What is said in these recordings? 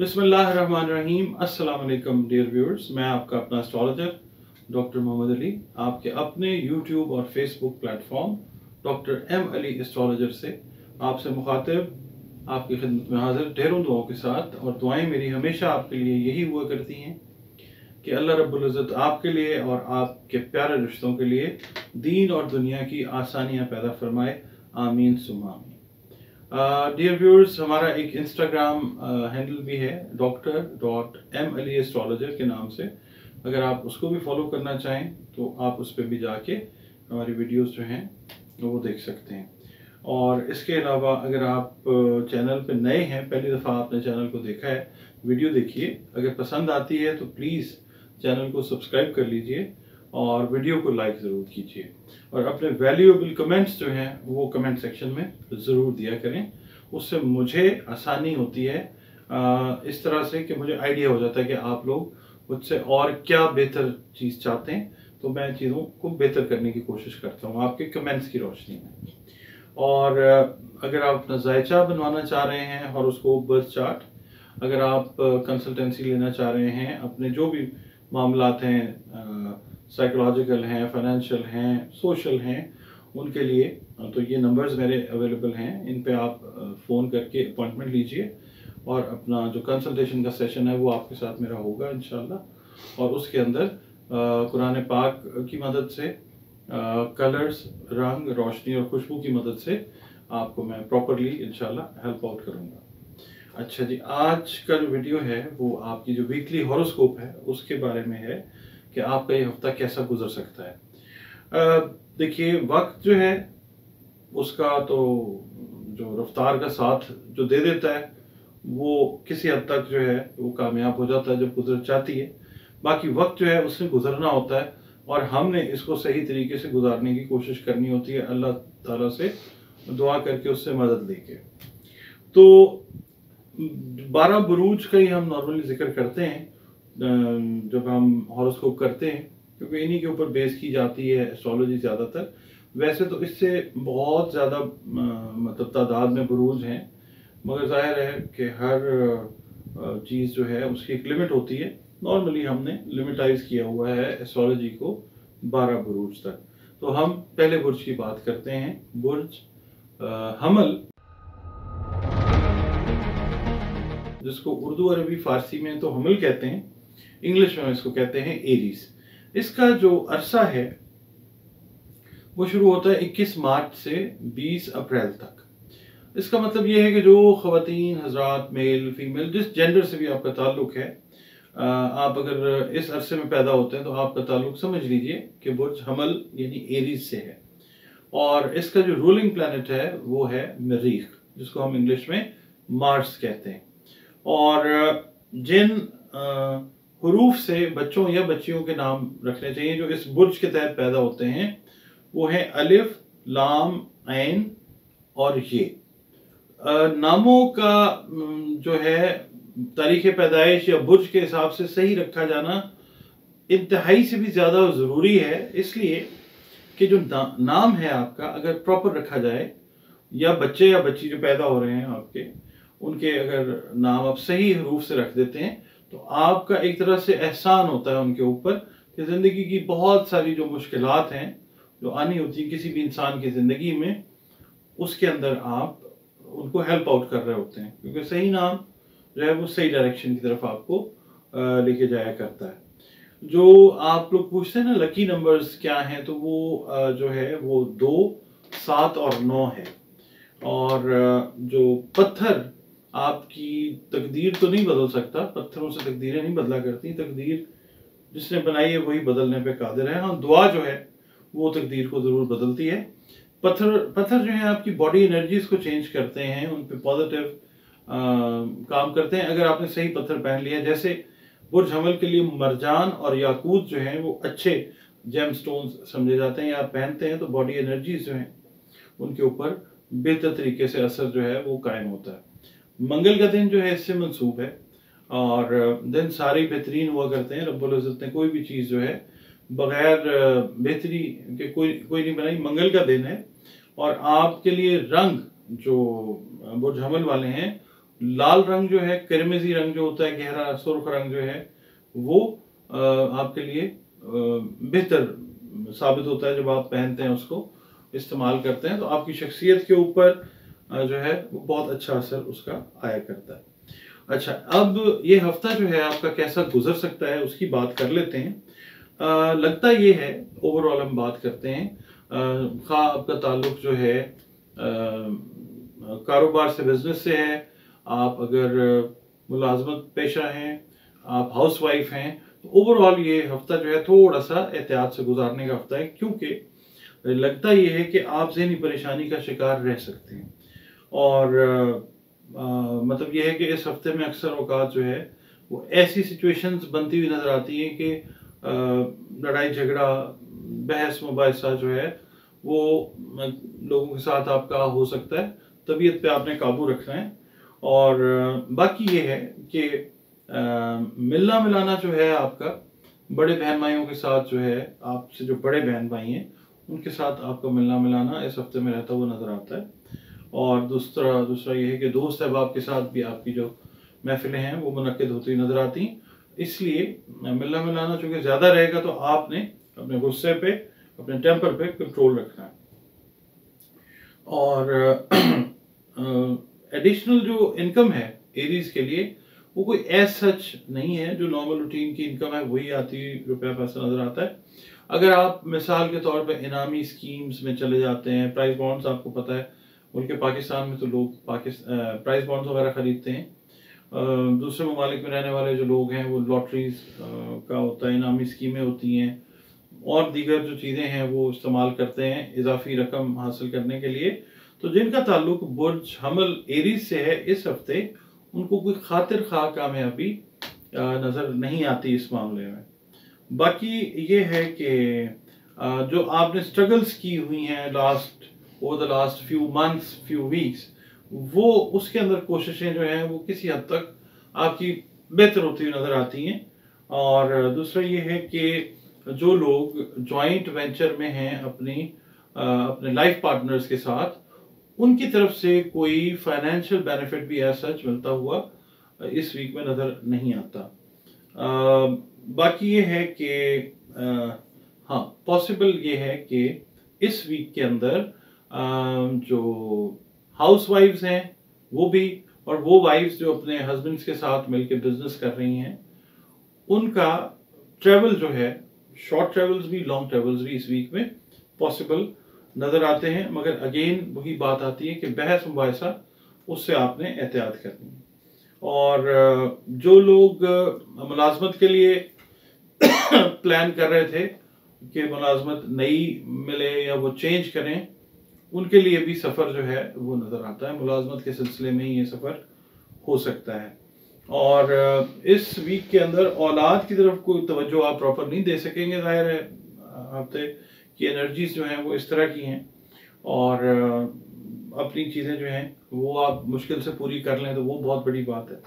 बिस्मिल्लाहिर्रहमानिर्रहीम। अस्सलाम वालेकुम डियर व्यूअर्स, मैं आपका अपना एस्ट्रोलॉजर डॉक्टर मोहम्मद अली आपके अपने यूट्यूब और Facebook platform doctor M Ali astrologer से आपसे मुखातिब आपकी खिदमत में हाजिर ढेरों दुआओं के साथ। और दुआएं मेरी हमेशा आपके लिए यही हुआ करती हैं कि अल्लाह रब्बुल इज़्ज़त आपके लिए और आपके प्यारे रिश्तों के लिए दीन और दुनिया की आसानियाँ पैदा फरमाए। आमीन सुम्मा आमीन। डियर व्यूअर्स, हमारा एक इंस्टाग्राम हैंडल भी है डॉक्टर.m.ali एस्ट्रोलॉजर के नाम से। अगर आप उसको भी फॉलो करना चाहें तो आप उस पर भी जाके हमारी वीडियोस जो हैं वो देख सकते हैं। और इसके अलावा अगर आप चैनल पे नए हैं, पहली दफ़ा आपने चैनल को देखा है, वीडियो देखिए। अगर पसंद आती है तो प्लीज़ चैनल को सब्सक्राइब कर लीजिए और वीडियो को लाइक ज़रूर कीजिए। और अपने वैल्यूएबल कमेंट्स जो हैं वो कमेंट सेक्शन में ज़रूर दिया करें। उससे मुझे आसानी होती है इस तरह से कि मुझे आइडिया हो जाता है कि आप लोग मुझसे और क्या बेहतर चीज़ चाहते हैं, तो मैं चीज़ों को बेहतर करने की कोशिश करता हूँ आपके कमेंट्स की रोशनी में। और अगर आप अपना जायचा बनवाना चाह रहे हैं और उसको बर्थ चार्ट, अगर आप कंसल्टेंसी लेना चाह रहे हैं, अपने जो भी मामलात हैं, साइकोलॉजिकल हैं, फाइनेंशियल हैं, सोशल हैं, उनके लिए तो ये नंबर्स मेरे अवेलेबल हैं। इन पे आप फ़ोन करके अपॉइंटमेंट लीजिए और अपना जो कंसल्टेशन का सेशन है वो आपके साथ मेरा होगा इंशाल्लाह। और उसके अंदर कुरान पाक की मदद से, कलर्स, रंग, रोशनी और खुशबू की मदद से आपको मैं प्रॉपरली इंशाल्लाह हेल्प आउट करूँगा। अच्छा जी, आज का जो वीडियो है वो आपकी जो वीकली हॉरोस्कोप है उसके बारे में है कि आपका ये हफ्ता कैसा गुजर सकता है। देखिए, वक्त जो है उसका तो जो रफ्तार का साथ जो दे देता है वो किसी हद तक जो है वो कामयाब हो जाता है जब कुदरत चाहती है। बाकी वक्त जो है उससे गुजरना होता है और हमने इसको सही तरीके से गुजारने की कोशिश करनी होती है, अल्लाह ताला से दुआ करके, उससे मदद लेके। तो 12 बुरूज का ही हम नॉर्मली जिक्र करते हैं जब हम हॉरोस्कोप करते हैं, क्योंकि इन्हीं के ऊपर बेस की जाती है एस्ट्रोलॉजी ज़्यादातर। वैसे तो इससे बहुत ज़्यादा मतलब तादाद में बुरूज हैं, मगर जाहिर है कि हर चीज़ जो है उसकी एक लिमिट होती है। नॉर्मली हमने लिमिटाइज किया हुआ है एस्ट्रोलॉजी को 12 बुरूज तक। तो हम पहले बुर्ज की बात करते हैं, बुर्ज हमल, जिसको उर्दू अरबी फारसी में तो हमल कहते हैं, इंग्लिश में इसको कहते हैं एरीज। इसका जो अरसा है वो शुरू होता है 21 मार्च से 20 अप्रैल तक। इसका मतलब ये है कि जो ख़वातीन, हजरात, मेल, फीमेल, जिस जेंडर से भी आपका ताल्लुक है, आप अगर इस अरसे में पैदा होते हैं तो आपका ताल्लुक समझ लीजिए कि बुर्ज हमल यानी एरीज से है। और इसका जो रूलिंग प्लैनेट है वो है मरीख, जिसको हम इंग्लिश में मार्स कहते हैं। और जिन हरूफ से बच्चों या बच्चियों के नाम रखने चाहिए जो इस बुर्ज के तहत पैदा होते हैं वो है अलिफ, लाम, ऐन और ये। नामों का जो है तारीख पैदाइश या बुर्ज के हिसाब से सही रखा जाना इंतहाई से भी ज़्यादा ज़रूरी है, इसलिए कि जो नाम है आपका अगर प्रॉपर रखा जाए, या बच्चे या बच्ची जो पैदा हो रहे हैं आपके, उनके अगर नाम आप सही हरूफ से रख देते हैं तो आपका एक तरह से एहसान होता है उनके ऊपर कि ज़िंदगी की बहुत सारी जो मुश्किलात हैं जो आनी होती है किसी भी इंसान की ज़िंदगी में, उसके अंदर आप उनको हेल्प आउट कर रहे होते हैं, क्योंकि सही नाम जो है वो सही डायरेक्शन की तरफ आपको लेके जाया करता है। जो आप लोग पूछते हैं ना लकी नंबर्स क्या हैं, तो वो जो है वो 2, 7 और 9 है। और जो पत्थर आपकी तकदीर तो नहीं बदल सकता, पत्थरों से तकदीरें नहीं बदला करती, तकदीर जिसने बनाई है वही बदलने पे कादिर है। हाँ, दुआ जो है वो तकदीर को ज़रूर बदलती है। पत्थर जो है आपकी बॉडी एनर्जीज को चेंज करते हैं, उन पे पॉजिटिव काम करते हैं अगर आपने सही पत्थर पहन लिया। जैसे बुर्ज हमल के लिए मरजान और याकूत जो हैं वो अच्छे जेम स्टोन्स समझे जाते हैं, या आप पहनते हैं तो बॉडी एनर्जीज जो हैं उनके ऊपर बेहतर तरीके से असर जो है वो कायम होता है। मंगल का दिन जो है इससे मंसूब है और दिन सारे बेहतरीन हुआ करते हैं। रब्बुल इज़्ज़त ने कोई भी चीज़ जो है बगैर बेहतरी के कोई नहीं बनाई। मंगल का दिन है और आपके लिए रंग जो बुर्ज हमल वाले हैं लाल रंग जो है, किरमिजी रंग जो होता है, गहरा सुर्ख रंग जो है, वो आपके लिए बेहतर साबित होता है। जब आप पहनते हैं, उसको इस्तेमाल करते हैं, तो आपकी शख्सियत के ऊपर जो है वो बहुत अच्छा असर उसका आया करता है। अच्छा, अब ये हफ्ता जो है आपका कैसा गुजर सकता है उसकी बात कर लेते हैं। लगता ये है, ओवरऑल हम बात करते हैं, खा आपका ताल्लुक जो है कारोबार से, बिजनेस से है, आप अगर मुलाजमत पेशा हैं, आप हाउस वाइफ हैं, तो ओवरऑल ये हफ्ता जो है थोड़ा सा एहतियात से गुजारने का हफ्ता है, क्योंकि लगता ये है कि आप ज़हनी परेशानी का शिकार रह सकते हैं। और मतलब यह है कि इस हफ्ते में अक्सर औकात जो है वो ऐसी सिचुएशंस बनती हुई नज़र आती हैं कि लड़ाई झगड़ा, बहस मुबाहिसा जो है वो लोगों के साथ आपका हो सकता है। तबीयत पे आपने काबू रखना है। और बाकी ये है कि मिलना मिलाना जो है आपका बड़े बहन भाइयों के साथ जो है, आपसे जो बड़े बहन भाई हैं उनके साथ आपका मिलना मिलाना इस हफ्ते में रहता हुआ नज़र आता है। और दूसरा ये है कि दोस्त अहबाब के साथ भी आपकी जो महफिलें हैं वो मुनक्किद होती नज़र आती हैं। इसलिए मिलना मिलाना चूँकि ज़्यादा रहेगा, तो आपने अपने गुस्से पे, अपने टेम्पर पे कंट्रोल रखना है। और एडिशनल जो इनकम है एरीज के लिए, वो कोई एज सच नहीं है। जो नॉर्मल रूटीन की इनकम है वही आती रुपया पैसा नज़र आता है। अगर आप मिसाल के तौर पे इनामी स्कीम्स में चले जाते हैं, प्राइस बॉन्ड्स, आपको पता है मुल्क पाकिस्तान में तो लोग प्राइस बॉन्ड्स वगैरह खरीदते हैं। दूसरे ममालिक में रहने वाले जो लोग हैं वो लॉटरीज का होता है, इनामी स्कीमें होती हैं, और दीगर जो चीज़ें हैं वो इस्तेमाल करते हैं इजाफी रकम हासिल करने के लिए। तो जिनका ताल्लुक बुर्ज हमल एरीज से है, इस हफ्ते उनको कोई खातिर खा कामयाबी नज़र नहीं आती इस मामले में। बाकी ये है कि जो आपने स्ट्रगल्स की हुई हैं over the last few months, few weeks, वो उसके अंदर कोशिशें जो हैं वो किसी हद तक आपकी बेहतर होती हुई नज़र आती हैं। और दूसरा ये है कि जो लोग जॉइंट वेंचर में हैं अपने लाइफ पार्टनर्स के साथ, उनकी तरफ से कोई फाइनेंशियल बेनिफिट भी एज सच मिलता हुआ इस वीक में नज़र नहीं आता। बाकी ये है कि हाँ, पॉसिबल ये है कि इस वीक के अंदर जो हाउस वाइफ्स हैं वो भी, और वो वाइफ्स जो अपने हस्बैंड्स के साथ मिलकर बिजनेस कर रही हैं, उनका ट्रेवल जो है, शॉर्ट ट्रेवल्स भी लॉन्ग ट्रेवल्स भी इस वीक में पॉसिबल नज़र आते हैं। मगर अगेन वही बात आती है कि बहस मुबाहिसा, उससे आपने एहतियात करनी है। और जो लोग मुलाजमत के लिए प्लान कर रहे थे कि मुलाजमत नई मिले या वो चेंज करें, उनके लिए भी सफ़र जो है वो नज़र आता है। मुलाजमत के सिलसिले में ये सफ़र हो सकता है। और इस वीक के अंदर औलाद की तरफ कोई तवज्जो आप प्रॉपर नहीं दे सकेंगे। जाहिर है हफ्ते की एनर्जीज जो हैं वो इस तरह की हैं, और अपनी चीज़ें जो हैं वो आप मुश्किल से पूरी कर लें तो वो बहुत बड़ी बात है।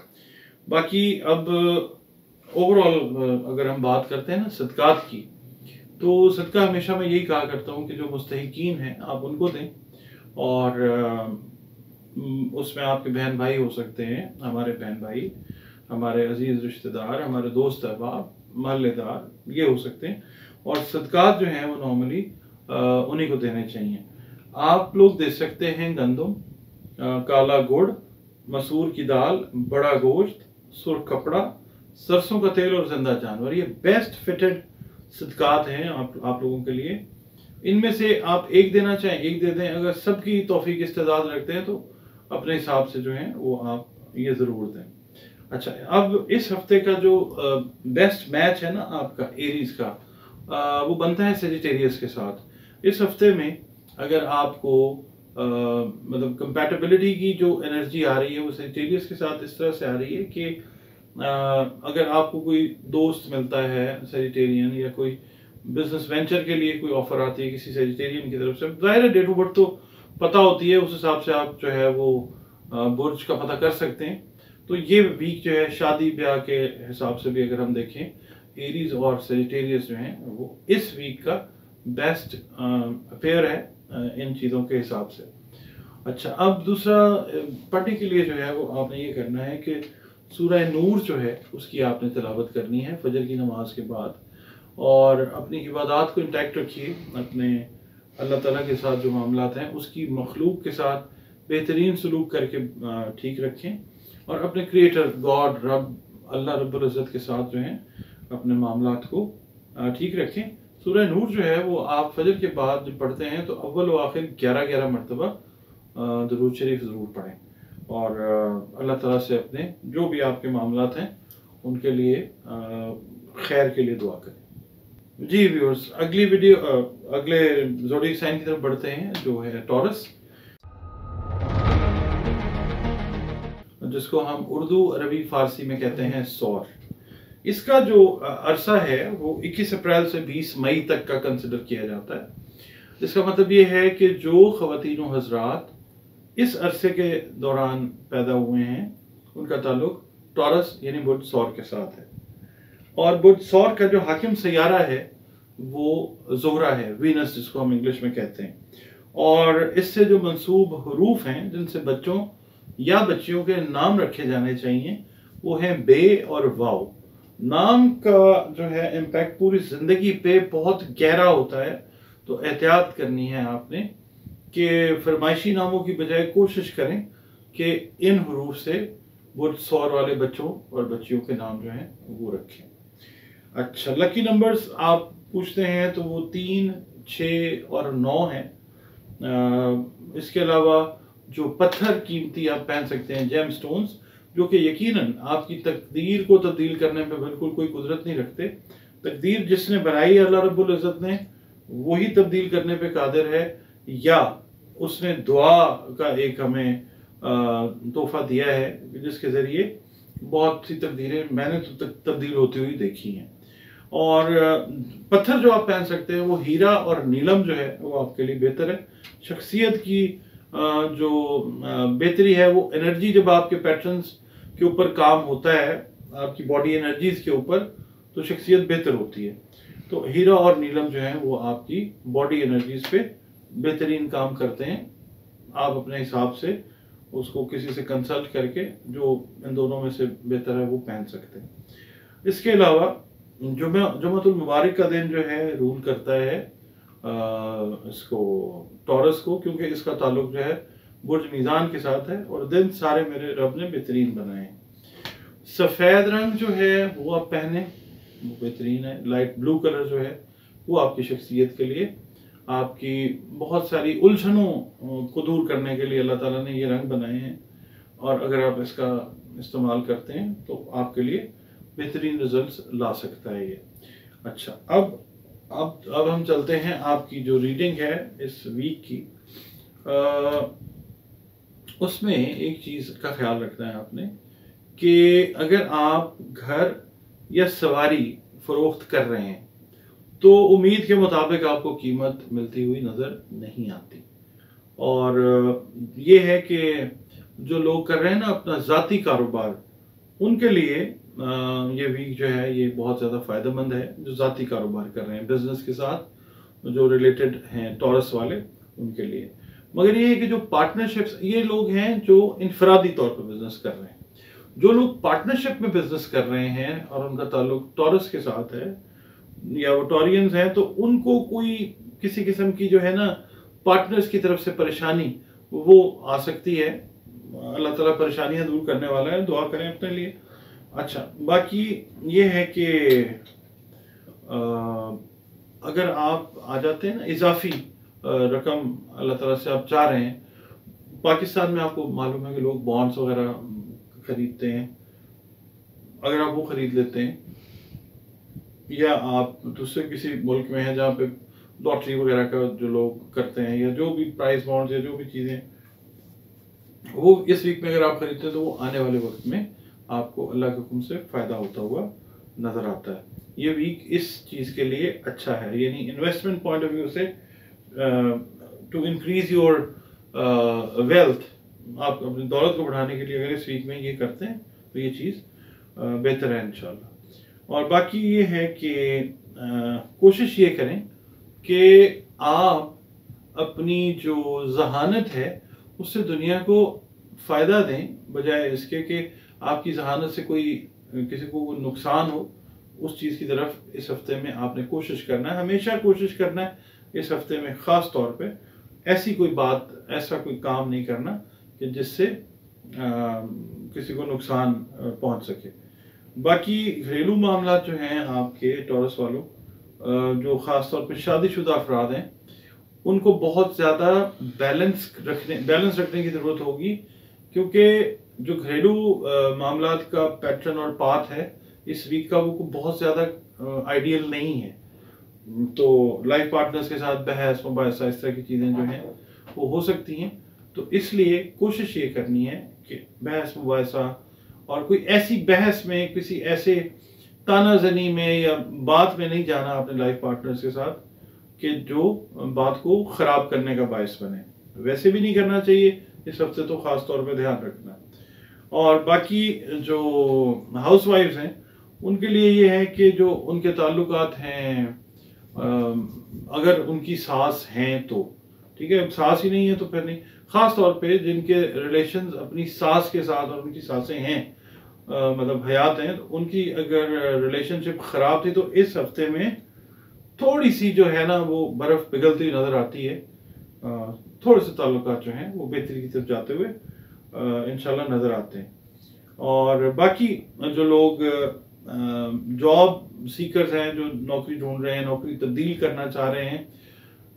बाकी अब ओवरऑल अगर हम बात करते हैं ना सदकात की, तो सदका हमेशा मैं यही कहा करता हूँ कि जो मुस्तहिकीन हैं आप उनको दें। और उसमें आपके बहन भाई हो सकते हैं, हमारे बहन भाई, हमारे अजीज़ रिश्तेदार, हमारे दोस्त अहबाब, महल्लेदार, ये हो सकते हैं। और सदकात जो हैं वो नॉर्मली उन्हीं को देने चाहिए। आप लोग दे सकते हैं गंदम, काला गुड़, मसूर की दाल, बड़ा गोश्त, सुर्ख कपड़ा, सरसों का तेल और जिंदा जानवर। ये बेस्ट फिटेड सदकात हैं आप लोगों के लिए। इनमें से आप एक देना चाहें एक दे दें। अगर सबकी तौफीक इस्तेदाद रखते हैं तो अपने हिसाब से जो है वो आप ये ज़रूर दें। अच्छा, अब इस हफ्ते का जो बेस्ट मैच है ना आपका एरीज का, वो बनता है सेजिटेरियस के साथ। इस हफ्ते में अगर आपको मतलब कंपैटिबिलिटी की जो एनर्जी आ रही है वो सेजिटेरियस के साथ इस तरह से आ रही है कि अगर आपको कोई दोस्त मिलता है सेजिटेरियन, या कोई बिजनेस वेंचर के लिए कोई ऑफर आती है किसी सेजिटेरियन की तरफ से, जाहिर है डेट ऑफ बर्थ तो पता होती है, उस हिसाब से आप जो है वो बुर्ज का पता कर सकते हैं। तो ये वीक जो है शादी ब्याह के हिसाब से भी अगर हम देखें, एरीज और सेजिटेरियस जो हैं वो इस वीक का बेस्ट पेयर है इन चीज़ों के हिसाब से। अच्छा, अब दूसरा पढ़ने के लिए जो है वो आपने ये करना है कि सूरह नूर जो है उसकी आपने तिलावत करनी है फजर की नमाज के बाद, और अपनी इबादत को इंटैक्ट रखिए। अपने अल्लाह ताला के साथ जो मामलात हैं उसकी मखलूक के साथ बेहतरीन सलूक करके ठीक रखें, और अपने क्रिएटर गॉड रब अल्लाह रब्बुल इज़्ज़त के साथ जो है अपने मामलात को ठीक रखें। सूरह नूर जो है वो आप फजर के बाद जब पढ़ते हैं तो अव्वल व आखिर 11-11 मरतबा दरूद शरीफ ज़रूर पढ़ें, और अल्लाह ताला से अपने जो भी आपके मामलात हैं उनके लिए खैर के लिए दुआ करें। जी व्यूअर्स, अगली वीडियो अगले ज़ोडिएक साइन की तरफ बढ़ते हैं जो है टॉरस, जिसको हम उर्दू अरबी फ़ारसी में कहते हैं सौर। इसका जो अरसा है वो 21 अप्रैल से 20 मई तक का कंसिडर किया जाता है। इसका मतलब ये है कि जो ख़वातीन व हज़रात इस अरसे के दौरान पैदा हुए हैं उनका ताल्लुक टॉरस यानी बुध सौर के साथ है, और बुध सौर का जो हाकिम सैयारा है वो ज़ोहरा है, वीनस जिसको हम इंग्लिश में कहते हैं। और इससे जो मंसूब हरूफ हैं जिनसे बच्चों या बच्चियों के नाम रखे जाने चाहिए वो हैं बे और वाव। नाम का जो है इम्पैक्ट पूरी ज़िंदगी पे बहुत गहरा होता है, तो एहतियात करनी है आपने कि फरमाइशी नामों की बजाय कोशिश करें कि इन हरूफ से बुध सौर वाले बच्चों और बच्चियों के नाम जो हैं वो रखें। अच्छा, लकी नंबर्स आप पूछते हैं तो वो 3, 6 और 9 हैं। इसके अलावा जो पत्थर कीमती आप पहन सकते हैं जेम स्टोन्स, जो कि यकीनन आपकी तकदीर को तब्दील करने पे बिल्कुल कोई कुदरत नहीं रखते। तकदीर जिसने बनाई अल्लाह रब्बुल इज़्ज़त ने वही तब्दील करने पे कादिर है, या उसने दुआ का एक हमें तोहफा दिया है जिसके ज़रिए बहुत सी तकदीरें मैंने तो तब्दील होती हुई देखी हैं। और पत्थर जो आप पहन सकते हैं वो हीरा और नीलम जो है वो आपके लिए बेहतर है। शख्सियत की जो बेहतरी है वो एनर्जी जब आपके पैटर्न्स के ऊपर काम होता है, आपकी बॉडी एनर्जीज के ऊपर, तो शख्सियत बेहतर होती है। तो हीरा और नीलम जो है वो आपकी बॉडी एनर्जीज पे बेहतरीन काम करते हैं। आप अपने हिसाब से उसको किसी से कंसल्ट करके जो इन दोनों में से बेहतर है वो पहन सकते हैं। इसके अलावा जुम्मतुल मुबारक का दिन जो है रूल करता है इसको टॉरस को, क्योंकि इसका ताल्लुक जो है बुर्ज मीज़ान के साथ है, और दिन सारे मेरे रब ने बेहतरीन बनाए हैं। सफ़ेद रंग जो है वो आप पहने, वो बेहतरीन है। लाइट ब्लू कलर जो है वो आपकी शख्सियत के लिए, आपकी बहुत सारी उलझनों को दूर करने के लिए अल्लाह ताला ने ये रंग बनाए हैं, और अगर आप इसका इस्तेमाल करते हैं तो आपके लिए बेहतरीन रिजल्ट्स ला सकता है ये। अच्छा, अब हम चलते हैं आपकी जो रीडिंग है इस वीक की, उसमें एक चीज़ का ख्याल रखना है आपने कि अगर आप घर या सवारी फरोख्त कर रहे हैं तो उम्मीद के मुताबिक आपको कीमत मिलती हुई नज़र नहीं आती। और ये है कि जो लोग कर रहे हैं ना अपना ज़ाती कारोबार, उनके लिए ये वीक जो है ये बहुत ज़्यादा फ़ायदेमंद है। जो ज़ाती कारोबार कर रहे हैं बिज़नेस के साथ जो रिलेटेड हैं टॉरस वाले, उनके लिए। मगर ये है कि जो पार्टनरशिप्स, ये लोग हैं जो इनफरादी तौर पर बिज़नेस कर रहे हैं। जो लोग पार्टनरशिप में बिज़नेस कर रहे हैं और उनका ताल्लुक टॉरस के साथ है या वो टॉरियंस हैं, तो उनको कोई किसी किस्म की जो है ना पार्टनर्स की तरफ से परेशानी वो आ सकती है। अल्लाह ताला परेशानियां दूर करने वाला है, दुआ करें अपने लिए। अच्छा, बाकी ये है कि अगर आप आ जाते हैं ना इजाफी रकम अल्लाह ताला से आप चाह रहे हैं, पाकिस्तान में आपको मालूम है कि लोग बॉन्ड्स वगैरह खरीदते हैं, अगर आप वो खरीद लेते हैं, या आप दूसरे किसी मुल्क में हैं जहाँ पे लॉटरी वगैरह का जो लोग करते हैं, या जो भी प्राइस बॉन्ड्स या जो भी चीज़ें वो इस वीक में अगर आप खरीदते हैं तो वो आने वाले वक्त में आपको अल्लाह के हुक्म से फ़ायदा होता हुआ नज़र आता है। ये वीक इस चीज़ के लिए अच्छा है, यानी इन्वेस्टमेंट पॉइंट ऑफ व्यू से टू इंक्रीज योर वेल्थ, आप अपनी दौलत को बढ़ाने के लिए अगर इस वीक में ये करते हैं तो ये चीज़ बेहतर है इंशाल्लाह। और बाकी ये है कि कोशिश ये करें कि आप अपनी जो जहानत है उससे दुनिया को फ़ायदा दें, बजाय इसके कि आपकी जहानत से कोई किसी को नुकसान हो। उस चीज़ की तरफ इस हफ्ते में आपने कोशिश करना है, हमेशा कोशिश करना है इस हफ्ते में ख़ास तौर पे ऐसी कोई बात, ऐसा कोई काम नहीं करना कि जिससे किसी को नुकसान पहुंच सके। बाकी घरेलू मामला जो हैं आपके टॉरस वालों, जो ख़ास तौर पे शादीशुदा अफराद हैं, उनको बहुत ज़्यादा बैलेंस रखने की ज़रूरत होगी, क्योंकि जो घरेलू मामलात का पैटर्न और पाथ है इस वीक का, वो बहुत ज़्यादा आइडियल नहीं है। तो लाइफ पार्टनर्स के साथ बहस मुबाहिसा इस तरह की चीज़ें जो हैं वो हो सकती हैं। तो इसलिए कोशिश ये करनी है कि बहस मुबाहिसा और कोई ऐसी बहस में, किसी ऐसे तानाजनी में या बात में नहीं जाना अपने लाइफ पार्टनर्स के साथ कि जो बात को ख़राब करने का बायस बने। वैसे भी नहीं करना चाहिए इस हफ्ते, तो ख़ास तौर पे ध्यान रखना। और बाकी जो हाउस वाइफ्स हैं उनके लिए ये है कि जो उनके ताल्लुकात हैं, अगर उनकी सास हैं तो ठीक है, सास ही नहीं है तो फिर नहीं। ख़ास तौर पे जिनके रिलेशंस अपनी सास के साथ और उनकी सासें हैं, मतलब हयात हैं, तो उनकी अगर रिलेशनशिप ख़राब थी तो इस हफ्ते में थोड़ी सी जो है ना वो बर्फ़ पिघलती नज़र आती है। थोड़े से ताल्लुकात जो हैं वो बेहतरी की तरफ जाते हुए इंशाल्लाह नज़र आते हैं। और बाकी जो लोग जॉब सीकर्स हैं, जो नौकरी ढूंढ रहे हैं, नौकरी तब्दील करना चाह रहे हैं,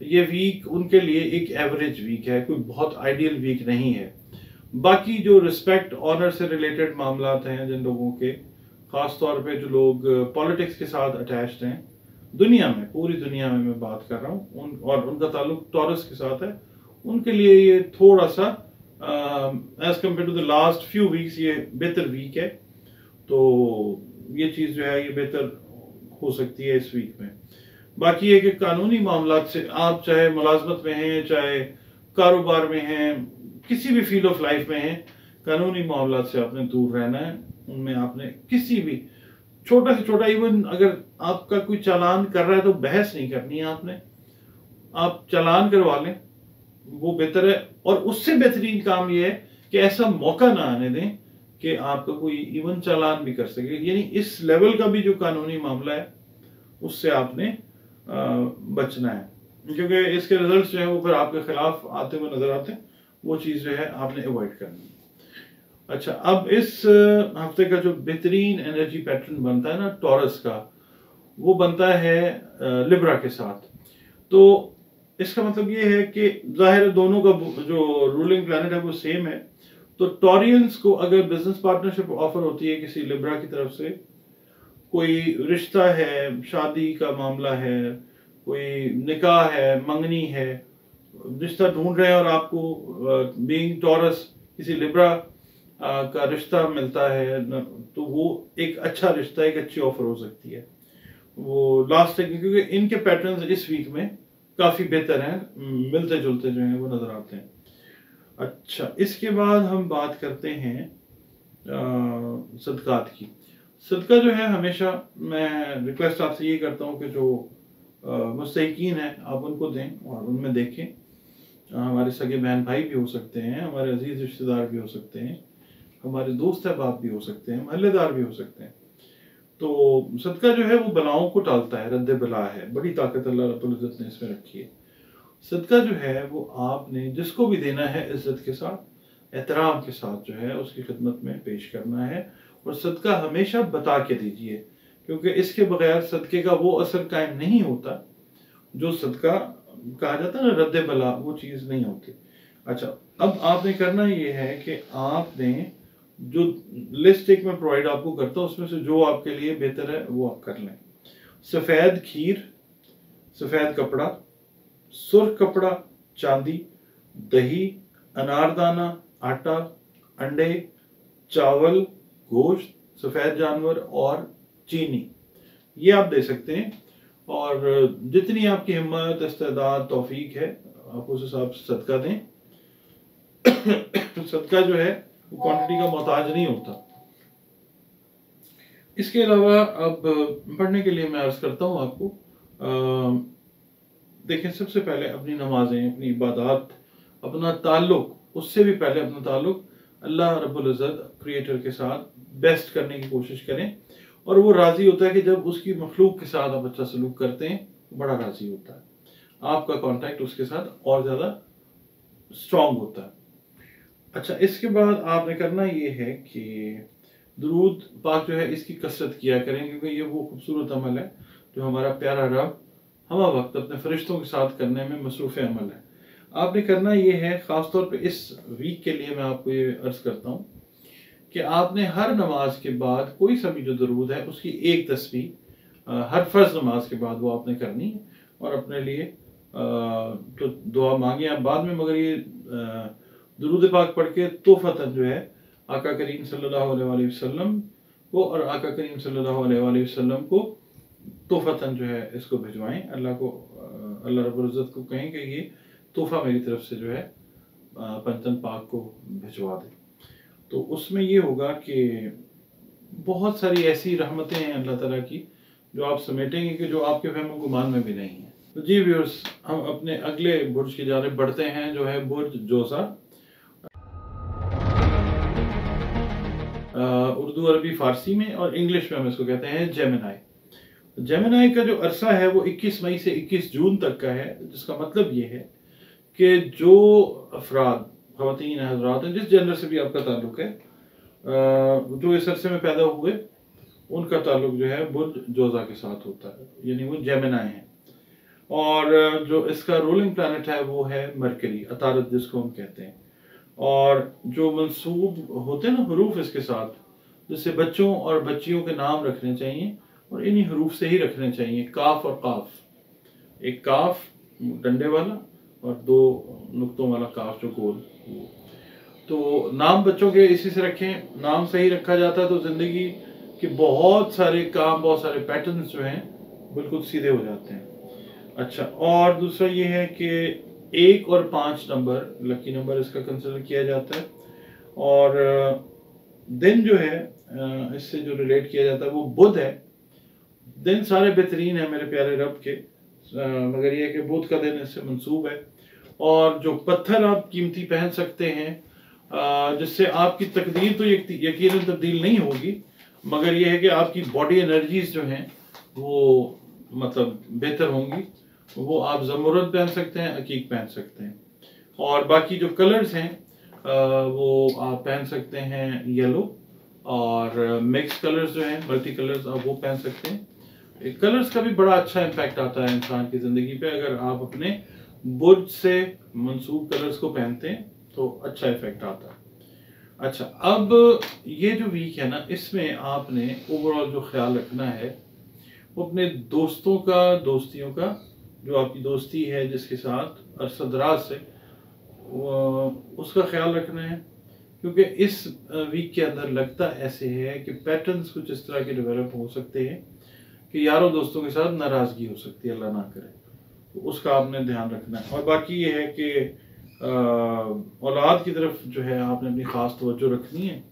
ये वीक उनके लिए एक एवरेज वीक है, कोई बहुत आइडियल वीक नहीं है। बाकी जो रिस्पेक्ट ऑनर से रिलेटेड मामलात हैं जिन लोगों के, ख़ास तौर पे जो लोग पॉलिटिक्स के साथ अटैच्ड हैं दुनिया में, पूरी दुनिया में मैं बात कर रहा हूँ, और उनका ताल्लुक टॉरस के साथ है, उनके लिए ये थोड़ा सा as compared to the last few weeks ये बेहतर वीक है। तो ये चीज़ जो है ये बेहतर हो सकती है इस वीक में। बाकी ये कि कानूनी मामला से आप चाहे मुलाजमत में हैं, चाहे कारोबार में हैं, किसी भी फील्ड ऑफ लाइफ में हैं, कानूनी मामला से आपने दूर रहना है। उनमें आपने किसी भी छोटा से छोटा, इवन अगर आपका कोई चालान कर रहा है तो बहस नहीं करनी है आपने, आप चालान करवा लें, वो बेहतर है। और उससे बेहतरीन काम ये है कि ऐसा मौका ना आने दें कि आपका कोई इवन चालान भी कर सके। यानी इस लेवल का भी जो कानूनी मामला है उससे आपने बचना है, क्योंकि इसके रिजल्ट्स जो है वो फिर आपके खिलाफ आते हुए नजर आते हैं। वो चीज़ जो है आपने अवॉइड करनी है। अच्छा, अब इस हफ्ते का जो बेहतरीन एनर्जी पैटर्न बनता है ना टॉरस का, वो बनता है लिब्रा के साथ। तो इसका मतलब ये है कि जाहिर दोनों का जो रूलिंग प्लैनेट है वो सेम है। तो टॉरियंस को अगर बिजनेस पार्टनरशिप ऑफर होती है किसी लिब्रा की तरफ से, कोई रिश्ता है, शादी का मामला है, कोई निकाह है, मंगनी है, रिश्ता ढूंढ रहे हैं और आपको बीइंग टॉरस किसी लिब्रा का रिश्ता मिलता है, तो वो एक अच्छा रिश्ता, एक अच्छी ऑफर हो सकती है। वो लास्ट तक, क्योंकि इनके पैटर्न्स इस वीक में काफ़ी बेहतर हैं, मिलते जुलते जो हैं वो नज़र आते हैं। अच्छा, इसके बाद हम बात करते हैं सदकात की। सदका जो है, हमेशा मैं रिक्वेस्ट आपसे ये करता हूँ कि जो मुस्तहिकीन हैं आप उनको दें और उनमें देखें। हमारे सगे बहन भाई भी हो सकते हैं, हमारे अजीज रिश्तेदार भी हो सकते हैं, हमारे दोस्त अहबाब भी हो सकते हैं, महल्लेदार भी हो सकते हैं। तो सदका जो है वो बलाओं को टालता है, रद्द बला है, बड़ी ताकत अल्लाह रब्बुल इज़्ज़त ने इसमें रखी है। सदका जो है वो आपने जिसको भी देना है इज्जत के साथ, एहतराम के साथ जो है उसकी खिदमत में पेश करना है। और सदका हमेशा बता के दीजिए, क्योंकि इसके बगैर सदके का वो असर कायम नहीं होता जो सदका कहा जाता है ना, रद्द बला, वो चीज़ नहीं होती। अच्छा, अब आपने करना ये है कि आपने जो लिस्ट एक मैं प्रोवाइड आपको करता हूँ उसमें से जो आपके लिए बेहतर है वो आप कर लें। सफ़ेद खीर, सफ़ेद कपड़ा, सुर्ख कपड़ा, चांदी, दही, अनारदाना, आटा, अंडे, चावल, गोश्त, सफ़ेद जानवर और चीनी, ये आप दे सकते हैं। और जितनी आपकी हिम्मत, इस्तेदाद, तौफीक है, आप उस हिसाब से सदका दें। सदका जो है वो क्वांटिटी का मोहताज नहीं होता। इसके अलावा अब पढ़ने के लिए मैं अर्ज़ करता हूँ आपको, देखें, सबसे पहले अपनी नमाजें, अपनी इबादत, अपना ताल्लुक उससे भी पहले अपना ताल्लुक अल्लाह रब्बुल इज़्ज़त क्रिएटर के साथ बेस्ट करने की कोशिश करें। और वो राज़ी होता है कि जब उसकी मखलूक के साथ आप अच्छा सलूक करते हैं, बड़ा राज़ी होता है, आपका कॉन्टैक्ट उसके साथ और ज़्यादा स्ट्रॉन्ग होता है। अच्छा, इसके बाद आपने करना ये है कि दुरूद पाक जो है इसकी कसरत किया करें, क्योंकि ये वो खूबसूरत अमल है जो हमारा प्यारा रब हम वक्त अपने फरिश्तों के साथ करने में मसरूफ़ अमल है। आपने करना ये है, ख़ास तौर पे इस वीक के लिए मैं आपको ये अर्ज़ करता हूँ कि आपने हर नमाज के बाद कोई सा भी जो दरूद है उसकी एक तस्बीह हर फ़र्ज नमाज के बाद वो आपने करनी है, और अपने लिए तो दुआ मांगे आप बाद में, मगर ये दुरूद पाक पढ़ के तोहफ़तन जो है आका करीम सल्लल्लाहु अलैहि वसल्लम को और आका करीम सल्लल्लाहु अलैहि वसल्लम को तोहफ़तन जो है इसको भिजवाएं। अल्लाह को, अल्लाह रब्बुल इज़्ज़त को कहें कि ये तोहफ़ा मेरी तरफ से जो है पंचतन पाक को भिजवा दें। तो उसमें ये होगा कि बहुत सारी ऐसी रहमतें हैं अल्लाह ताला की जो आप समेटेंगे कि जो आपके फहम गुमान में भी नहीं है। तो जी व्यूअर्स, हम अपने अगले बुर्ज की जानिब बढ़ते हैं, जो है बुर्ज जोसा। उर्दू, अरबी, फ़ारसी में और इंग्लिश में हम इसको कहते हैं जेमिनाई। जेमिनाई का जो अरसा है वो 21 मई से 21 जून तक का है, जिसका मतलब ये है कि जो अफराद, ख़वातीन हज़रात हैं, जिस जेंडर से भी आपका ताल्लुक है, जो इस अरसे में पैदा हुए, उनका ताल्लुक जो है बुर्ज जोजा के साथ होता है, यानी वो जेमिनाई हैं। और जो इसका रूलिंग प्लैनेट है वो है मरकरी, अतारत जिसको हम कहते हैं। और जो मंसूब होते हैं ना हरूफ इसके साथ, जिससे बच्चों और बच्चियों के नाम रखने चाहिए और इन्हीं हरूफ से ही रखने चाहिए, काफ और काफ। एक काफ डंडे वाला और 2 नुक्तों वाला काफ जो गोल। तो नाम बच्चों के इसी से रखें। नाम सही रखा जाता है तो ज़िंदगी के बहुत सारे काम, बहुत सारे पैटर्न्स जो हैं बिल्कुल सीधे हो जाते हैं। अच्छा, और दूसरा ये है कि 1 और 5 नंबर लकी नंबर इसका कंसिडर किया जाता है। और दिन जो है इससे जो रिलेट किया जाता है वो बुध है। दिन सारे बेहतरीन है मेरे प्यारे रब के, मगर ये है कि बुध का दिन इससे मंसूब है। और जो पत्थर आप कीमती पहन सकते हैं, जिससे आपकी तकदीर तो यकीनन तब्दील नहीं होगी, मगर यह है कि आपकी बॉडी एनर्जीज जो हैं वो मतलब बेहतर होंगी। वो आप ज़मुरद पहन सकते हैं, अकीक पहन सकते हैं। और बाकी जो कलर्स हैं वो आप पहन सकते हैं येलो, और मिक्स कलर्स जो हैं, मल्टी कलर्स, आप वो पहन सकते हैं। कलर्स का भी बड़ा अच्छा इम्पैक्ट आता है इंसान की ज़िंदगी पे। अगर आप अपने बुर्ज से मंसूब कलर्स को पहनते हैं तो अच्छा इफेक्ट आता है। अच्छा, अब ये जो वीक है ना, इसमें आपने ओवरऑल जो ख्याल रखना है वो अपने दोस्तों का, दोस्तियों का, जो आपकी दोस्ती है जिसके साथ अरसदराज से, उसका ख्याल रखना है। क्योंकि इस वीक के अंदर लगता ऐसे है कि पैटर्न्स कुछ इस तरह के डेवलप हो सकते हैं कि यारों दोस्तों के साथ नाराज़गी हो सकती है, अल्लाह ना करे, तो उसका आपने ध्यान रखना है। और बाकी ये है कि औलाद की तरफ जो है आपने अपनी ख़ास तवज्जो रखनी है।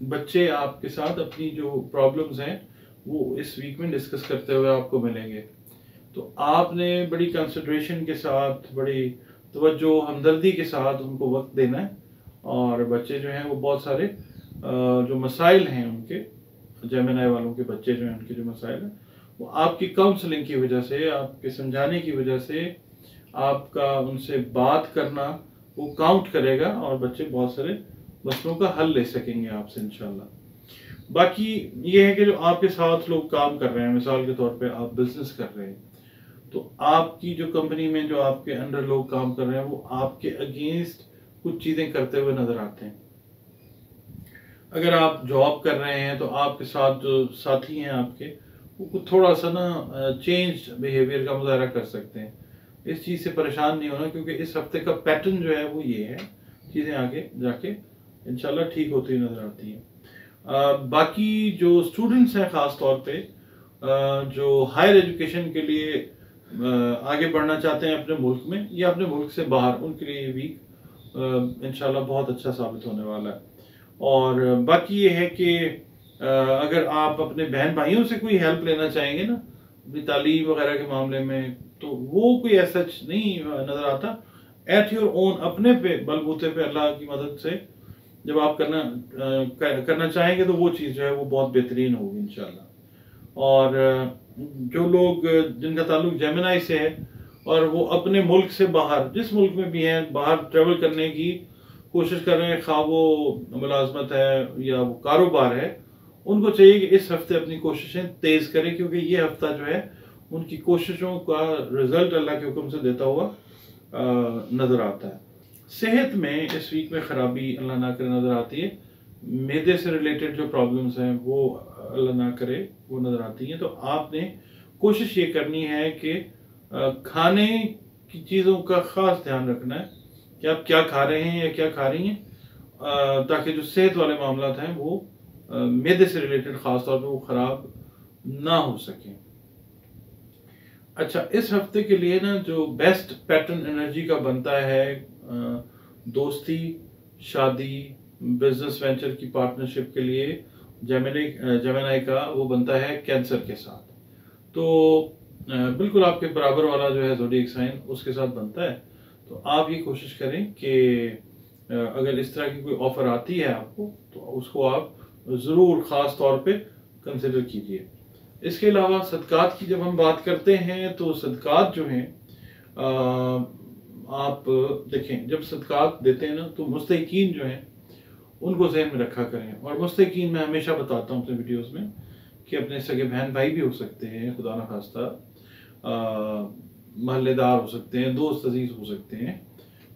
बच्चे आपके साथ अपनी जो प्रॉब्लम्स हैं वो इस वीक में डिस्कस करते हुए आपको मिलेंगे, तो आपने बड़ी कंसिडरेशन के साथ, बड़ी तवज्जो, हमदर्दी के साथ उनको वक्त देना है। और बच्चे जो हैं वो बहुत सारे जो मसाइल हैं उनके, जेमिनाई वालों के बच्चे जो हैं उनके जो मसाइल हैं वो आपकी काउंसलिंग की वजह से, आपके समझाने की वजह से, आपका उनसे बात करना वो काउंट करेगा और बच्चे बहुत सारे मसलों का हल ले सकेंगे आपसे इंशाल्लाह। बाकी ये है कि जो आपके साथ लोग काम कर रहे हैं, मिसाल के तौर पे आप बिजनेस कर रहे हैं, तो आपकी जो कंपनी में जो आपके अंडर लोग काम कर रहे हैं वो आपके अगेंस्ट कुछ चीज़ें करते हुए नज़र आते हैं। अगर आप जॉब कर रहे हैं तो आपके साथ जो साथी हैं आपके, वो कुछ थोड़ा सा ना चेंज बिहेवियर का मुजाहरा कर सकते हैं। इस चीज़ से परेशान नहीं होना, क्योंकि इस हफ्ते का पैटर्न जो है वो ये है, चीज़ें आगे जाके इंशाल्लाह ठीक होती नज़र आती हैं। बाकी जो स्टूडेंट्स हैं ख़ास तौर पे, जो हायर एजुकेशन के लिए आगे बढ़ना चाहते हैं अपने मुल्क में या अपने मुल्क से बाहर, उनके लिए ये वीक इंशाल्लाह बहुत अच्छा साबित होने वाला है। और बाकी ये है कि अगर आप अपने बहन भाइयों से कोई हेल्प लेना चाहेंगे ना अपनी तालीम वगैरह के मामले में, तो वो कोई ऐसा नहीं नज़र आता, एट योर ओन, अपने पे बलबूते पे अल्लाह की मदद से जब आप करना चाहेंगे तो वो चीज़ जो है वो बहुत बेहतरीन होगी इंशाल्लाह। और जो लोग जिनका ताल्लुक जेमिनाई से है और वो अपने मुल्क से बाहर, जिस मुल्क में भी हैं, बाहर ट्रेवल करने की कोशिश कर रहे हैं, खा वो मुलाजमत है या वो कारोबार है, उनको चाहिए कि इस हफ्ते अपनी कोशिशें तेज़ करें, क्योंकि ये हफ्ता जो है उनकी कोशिशों का रिजल्ट अल्लाह के हुक्म से देता हुआ नज़र आता है। सेहत में इस वीक में ख़राबी अल्लाह ना करे नज़र आती है। मैदे से रिलेटेड जो प्रॉब्लम्स हैं वो अल्लाह ना करे वो नज़र आती हैं। तो आपने कोशिश ये करनी है कि खाने की चीज़ों का ख़ास ध्यान रखना है कि आप क्या खा रहे हैं या क्या खा रही हैं, ताकि जो सेहत वाले मामला हैं वो मैदे से रिलेटेड ख़ास तौर पर वो ख़राब ना हो सकें। अच्छा, इस हफ्ते के लिए ना जो बेस्ट पैटर्न एनर्जी का बनता है, दोस्ती, शादी, बिजनेस वेंचर की पार्टनरशिप के लिए जेमिनी का वो बनता है कैंसर के साथ। तो बिल्कुल आपके बराबर वाला जो है ज़ोडिएक साइन उसके साथ बनता है। तो आप ये कोशिश करें कि अगर इस तरह की कोई ऑफ़र आती है आपको तो उसको आप ज़रूर ख़ास तौर पे कंसिडर कीजिए। इसके अलावा सदकात की जब हम बात करते हैं तो सदकात जो हैं, आप देखें जब सदकात देते हैं ना तो मुस्तहिकीन जो हैं उनको ज़हन में रखा करें। और मुस्तहिकीन मैं हमेशा बताता हूँ अपने वीडियोस में कि अपने सगे बहन भाई भी हो सकते हैं, खुदा न खास्ता महल्लेदार हो सकते हैं, दोस्त अजीज़ हो सकते हैं,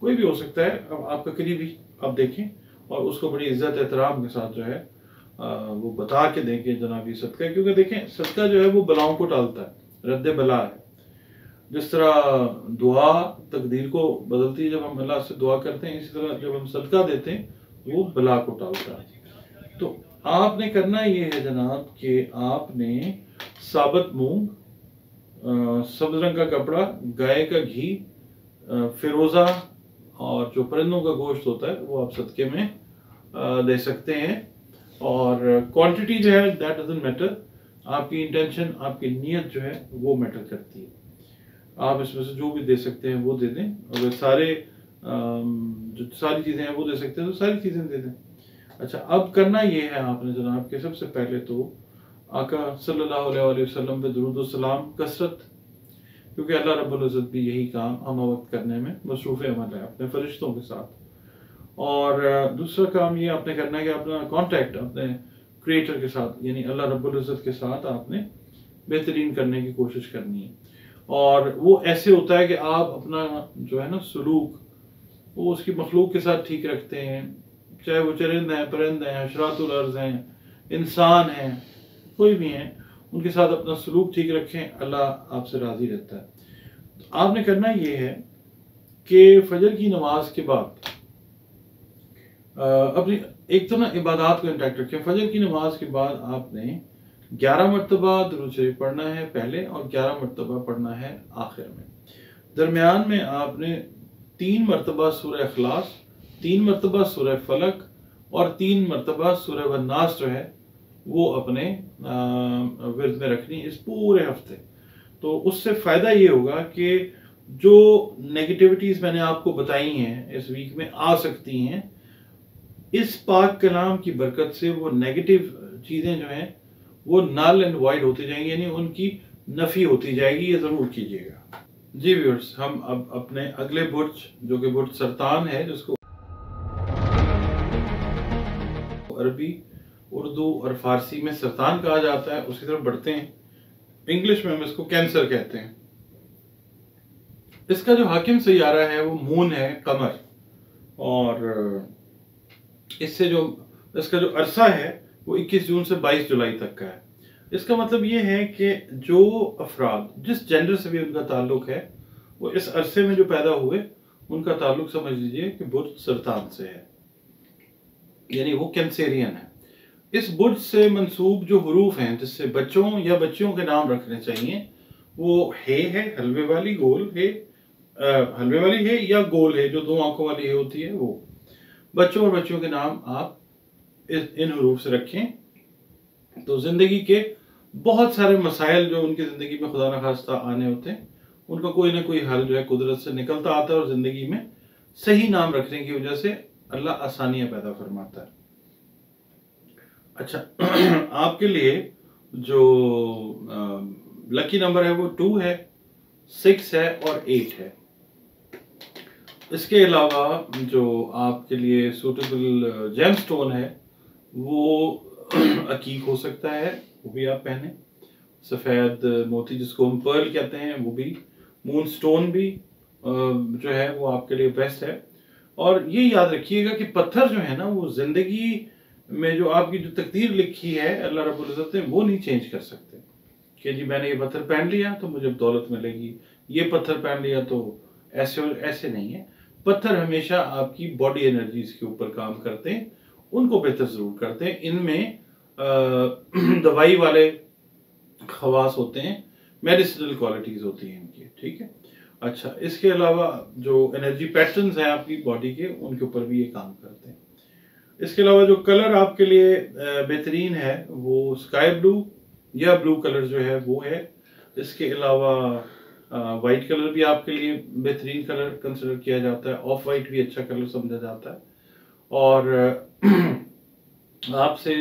कोई भी हो सकता है, अब आपका करीबी आप देखें और उसको बड़ी इज्जत एहतराम के साथ जो है वो बता के दें कि जनाब ये सदका है। क्योंकि देखें सदका जो है वो बलाओं को टालता है, रद्द बला है। जिस तरह दुआ तकदीर को बदलती है जब हम अल्लाह से दुआ करते हैं, इसी तरह जब हम सदका देते हैं वो बला को टालता है। तो आपने करना ये है जनाब कि आपने साबुत मूंग, सब्ज रंग का कपड़ा, गाय का घी, फिरोज़ा और जो परिंदों का गोश्त होता है वो आप सदके में दे सकते हैं। और क्वांटिटी जो है दैट डजंट मैटर, आपकी इंटेंशन, आपकी नीयत जो है वो मैटर करती है। आप इसमें से जो भी दे सकते हैं वो दे दें। अगर जो सारी चीज़ें हैं वो दे सकते हैं तो सारी चीज़ें दे दें। अच्छा, अब करना ये है आपने जनाब कि सबसे पहले तो आका सल्लल्लाहु अलैहि वसल्लम पे दुरूद व सलाम कसरत, क्योंकि अल्लाह रब्बुल इज़्ज़त भी यही काम हम वक्त करने में मसरूफ़ अमल है अपने फरिश्तों के साथ। और दूसरा काम ये आपने करना है कि अपना कांटेक्ट अपने क्रिएटर के साथ यानी अल्लाह रब्बुल इज़्ज़त के साथ आपने बेहतरीन करने की कोशिश करनी है। और वो ऐसे होता है कि आप अपना जो है ना सलूक वो उसकी मखलूक के साथ ठीक रखते हैं, चाहे वो चरिंद हैं, परिंद हैं, हशरातुल अर्ज़ हैं, इंसान हैं, कोई भी हैं, उनके साथ अपना सलूक ठीक रखें, अल्लाह आपसे राज़ी रहता है। तो आपने करना ये है कि फजर की नमाज के बाद अपनी एक तो ना इबादत को इंटैक्ट रखें। फजर की नमाज के बाद आपने 11 मरतबा दुरूद शरीफ पढ़ना है पहले और 11 मरतबा पढ़ना है आखिर में। दरमियान में आपने 3 मरतबा सूरह इखलास, 3 मरतबा सूरह फलक और 3 मरतबा सूरह वन्नास जो है वो अपने विर्द में रखनी इस पूरे हफ्ते। तो उससे फ़ायदा ये होगा कि जो नेगेटिविटीज़ मैंने आपको बताई हैं इस वीक में आ सकती हैं, इस पाक कलाम की बरकत से वो नेगेटिव चीज़ें जो हैं वो नल एंड वाइड होती जाएंगी, यानी उनकी नफ़ी होती जाएगी। ये ज़रूर कीजिएगा। जी व्यूअर्स, हम अब अपने अगले बुर्ज जो कि बुर्ज सरतान है, जिसको अरबी, उर्दू और फारसी में सरतान कहा जाता है, उसकी तरफ बढ़ते हैं। इंग्लिश में हम इसको कैंसर कहते हैं। इसका जो हाकिम सैयारा है वो मून है, कमर, और इससे जो इसका जो अरसा है वो 21 जून से 22 जुलाई तक का है। इसका मतलब ये है कि जो अफराद जिस जेंडर से भी उनका ताल्लुक है वो इस अरसे में जो पैदा हुए उनका ताल्लुक समझ लीजिए कि बुर्ज सरतान से है, यानी वो कैंसेरियन है। इस बुर्ज से मंसूब जो हरूफ हैं जिससे बच्चों या बच्चियों के नाम रखने चाहिए वो है हलवे वाली, गोल है, हलवे वाली है या गोल है जो 2 आंखों वाली है होती है वो। बच्चों और बच्चियों के नाम आप इन हरूफ से रखें तो ज़िंदगी के बहुत सारे मसाइल जो उनकी ज़िंदगी में खुदा न खास्ता आने होते हैं उनका कोई ना कोई हल जो है कुदरत से निकलता आता है और ज़िंदगी में सही नाम रखने की वजह से अल्लाह आसानियां पैदा फरमाता है। अच्छा आपके लिए जो लकी नंबर है वो 2 है, 6 है और 8 है। इसके अलावा जो आपके लिए सूटेबल जेम स्टोन है वो अकीक हो सकता है, वो भी आप पहने। सफ़ेद मोती जिसको हम पर्ल कहते हैं वो भी, मून स्टोन भी जो है वो आपके लिए बेस्ट है। और ये याद रखिएगा कि पत्थर जो है ना वो जिंदगी में जो आपकी जो तकदीर लिखी है अल्लाह रब्बुल इज़्ज़त ने वो नहीं चेंज कर सकते कि जी मैंने ये पत्थर पहन लिया तो मुझे दौलत मिलेगी, ये पत्थर पहन लिया तो ऐसे ऐसे नहीं है। पत्थर हमेशा आपकी बॉडी एनर्जीज के ऊपर काम करते हैं, उनको बेहतर ज़रूर करते हैं। इनमें दवाई वाले खवास होते हैं, मेडिसिनल क्वालिटीज़ होती हैं इनकी, ठीक है। अच्छा इसके अलावा जो एनर्जी पैटर्न्स हैं आपकी बॉडी के उनके ऊपर भी ये काम करते हैं। इसके अलावा जो कलर आपके लिए बेहतरीन है वो स्काई ब्लू या ब्लू कलर जो है वो है। इसके अलावा वाइट कलर भी आपके लिए बेहतरीन कलर कंसिडर किया जाता है, ऑफ वाइट भी अच्छा कलर समझा जाता है। और आपसे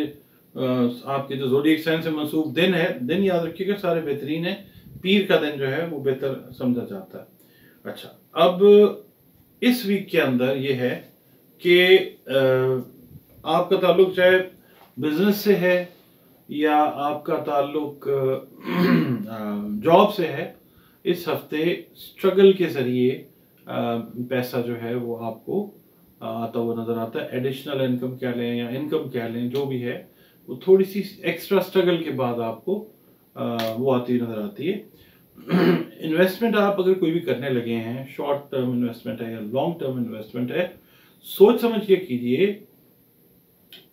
आपके जो ज़ोडिएक साइन से मंसूब दिन है, दिन याद रखिएगा सारे बेहतरीन है। पीर का दिन जो है वो बेहतर समझा जाता है। अच्छा अब इस वीक के अंदर ये है कि आपका ताल्लुक चाहे बिजनेस से है या आपका ताल्लुक जॉब से है, इस हफ्ते स्ट्रगल के ज़रिए पैसा जो है वो आपको आता हुआ नज़र आता है। एडिशनल इनकम कह लें या इनकम कह लें, जो भी है वो थोड़ी सी एक्स्ट्रा स्ट्रगल के बाद आपको वो आती हुई नज़र आती है। इन्वेस्टमेंट आप अगर कोई भी करने लगे हैं, शॉर्ट टर्म इन्वेस्टमेंट है या लॉन्ग टर्म इन्वेस्टमेंट है, सोच समझ के कीजिए।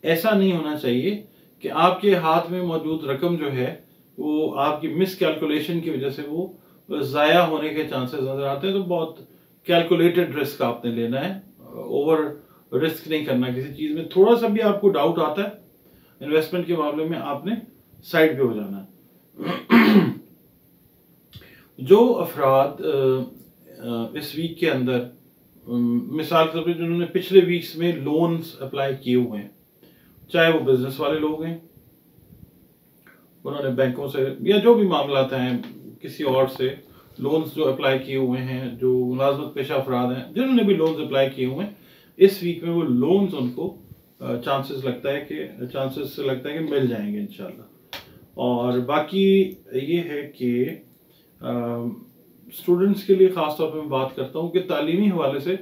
ऐसा नहीं होना चाहिए कि आपके हाथ में मौजूद रकम जो है वो आपकी मिस कैलकुलेशन की वजह से वो ज़ाया होने के चांसेस नज़र आते हैं। तो बहुत कैलकुलेटेड रिस्क आपने लेना है, ओवर रिस्क नहीं करना किसी चीज़ में। थोड़ा सा भी आपको डाउट आता है इन्वेस्टमेंट के मामले में, आपने साइड पे हो जाना है। जो अफराद इस वीक के अंदर मिसाल के तौर पर जिन्होंने पिछले वीक्स में लोन्स अप्लाई किए हुए हैं, चाहे वो बिजनेस वाले लोग हैं, उन्होंने बैंकों से या जो भी मामलात हैं किसी और से लोन्स जो अप्लाई किए हुए हैं, जो मुलाजमत पेशा अफराद हैं जिन्होंने भी लोन्स अप्लाई किए हुए हैं, इस वीक में वो लोन्स उनको चांसेस लगता है कि मिल जाएंगे इंशाल्लाह। और बाकी ये है कि स्टूडेंट्स के लिए ख़ास तौर पे मैं बात करता हूँ कि तालीमी हवाले से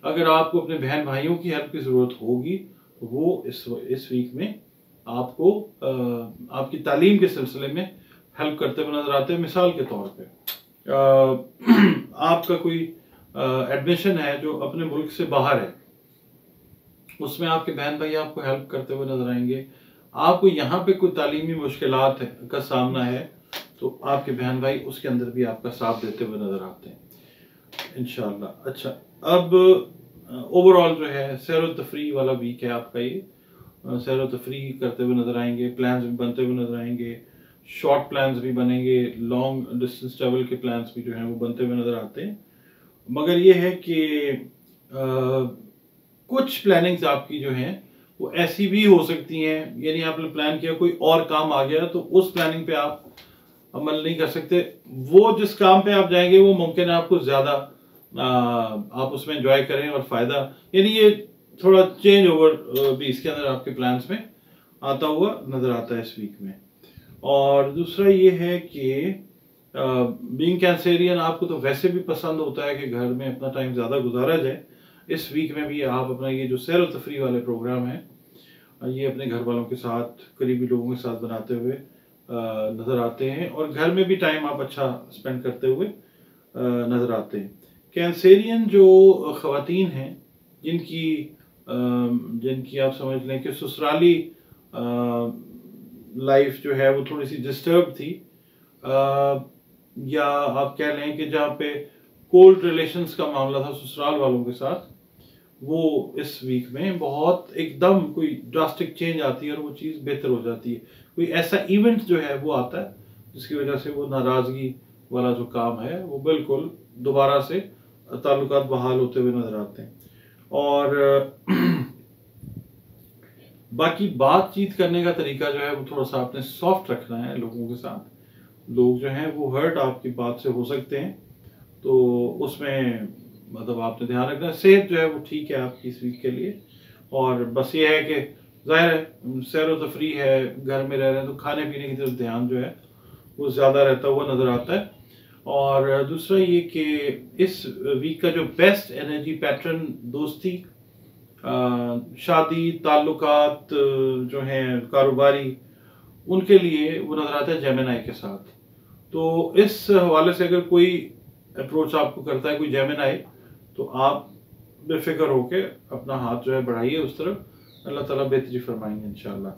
अगर आपको अपने बहन भाइयों की हेल्प की ज़रूरत होगी तो वो इस वीक में आपको आपकी तालीम के सिलसिले में हेल्प करते हुए नज़र आते हैं। मिसाल के तौर पे आपका कोई एडमिशन है जो अपने मुल्क से बाहर है, उसमें आपके बहन भाई आपको हेल्प करते हुए नजर आएंगे। आपको यहाँ पे कोई तालीमी मुश्किलात का सामना है तो आपके बहन भाई उसके अंदर भी आपका साथ देते हुए नजर आते हैं इंशाल्लाह। अच्छा अब ओवरऑल जो है सैर व तफरी वाला वीक है आपका, ये सैर व तफरी करते हुए नजर आएंगे, प्लान्स भी बनते हुए नजर आएंगे, शॉर्ट प्लान्स भी बनेंगे, लॉन्ग डिस्टेंस ट्रेवल के प्लान्स भी जो हैं वो बनते हुए नजर आते हैं। मगर ये है कि कुछ प्लानिंग्स आपकी जो हैं वो ऐसी भी हो सकती हैं, यानी आपने प्लान किया कोई और काम आ गया तो उस प्लानिंग पे आप अमल नहीं कर सकते। वो जिस काम पे आप जाएंगे वो मुमकिन है आपको ज़्यादा आप उसमें एंजॉय करें और फ़ायदा, यानी ये थोड़ा चेंज ओवर भी इसके अंदर आपके प्लान्स में आता हुआ नज़र आता है इस वीक में। और दूसरा ये है कि बीइंग कैंसेरियन आपको तो वैसे भी पसंद होता है कि घर में अपना टाइम ज़्यादा गुजारा जाए। इस वीक में भी आप अपना ये जो सैर व तफरी वाले प्रोग्राम है ये अपने घर वालों के साथ, करीबी लोगों के साथ बनाते हुए नज़र आते हैं और घर में भी टाइम आप अच्छा स्पेंड करते हुए नज़र आते हैं। कैंसेरियन जो ख़वातीन हैं जिनकी आप समझ लें कि ससुराली लाइफ जो है वो थोड़ी सी डिस्टर्ब थी, या आप कह लें कि जहाँ पे कोल्ड रिलेशंस का मामला था ससुराल वालों के साथ, वो इस वीक में बहुत एकदम कोई ड्रास्टिक चेंज आती है और वो चीज़ बेहतर हो जाती है। कोई ऐसा इवेंट जो है वो आता है जिसकी वजह से वो नाराज़गी वाला जो काम है वो बिल्कुल दोबारा से ताल्लुकात बहाल होते हुए नजर आते हैं। और बाकी बातचीत करने का तरीका जो है वो थोड़ा सा आपने सॉफ्ट रखना है लोगों के साथ। लोग जो हैं वो हर्ट आपकी बात से हो सकते हैं, तो उसमें मतलब आपने ध्यान रखना है। सेहत जो है वो ठीक है आपकी इस वीक के लिए, और बस ये है कि ज़ाहिर है सैर व तफरी है, घर में रह रहे हैं तो खाने पीने की तरफ ध्यान जो है वो ज़्यादा रहता हुआ नज़र आता है। और दूसरा ये कि इस वीक का जो बेस्ट एनर्जी पैटर्न दोस्ती, शादी, ताल्लुकात जो हैं कारोबारी, उनके लिए वो नज़र आता है जेमिनी के साथ। तो इस हवाले से अगर कोई अप्रोच आपको करता है कोई जेमिनी, तो आप बेफिक्र होके अपना हाथ जो है बढ़ाइए उस तरफ, अल्लाह ताला बेहतरी फरमाएंगे इंशाल्लाह।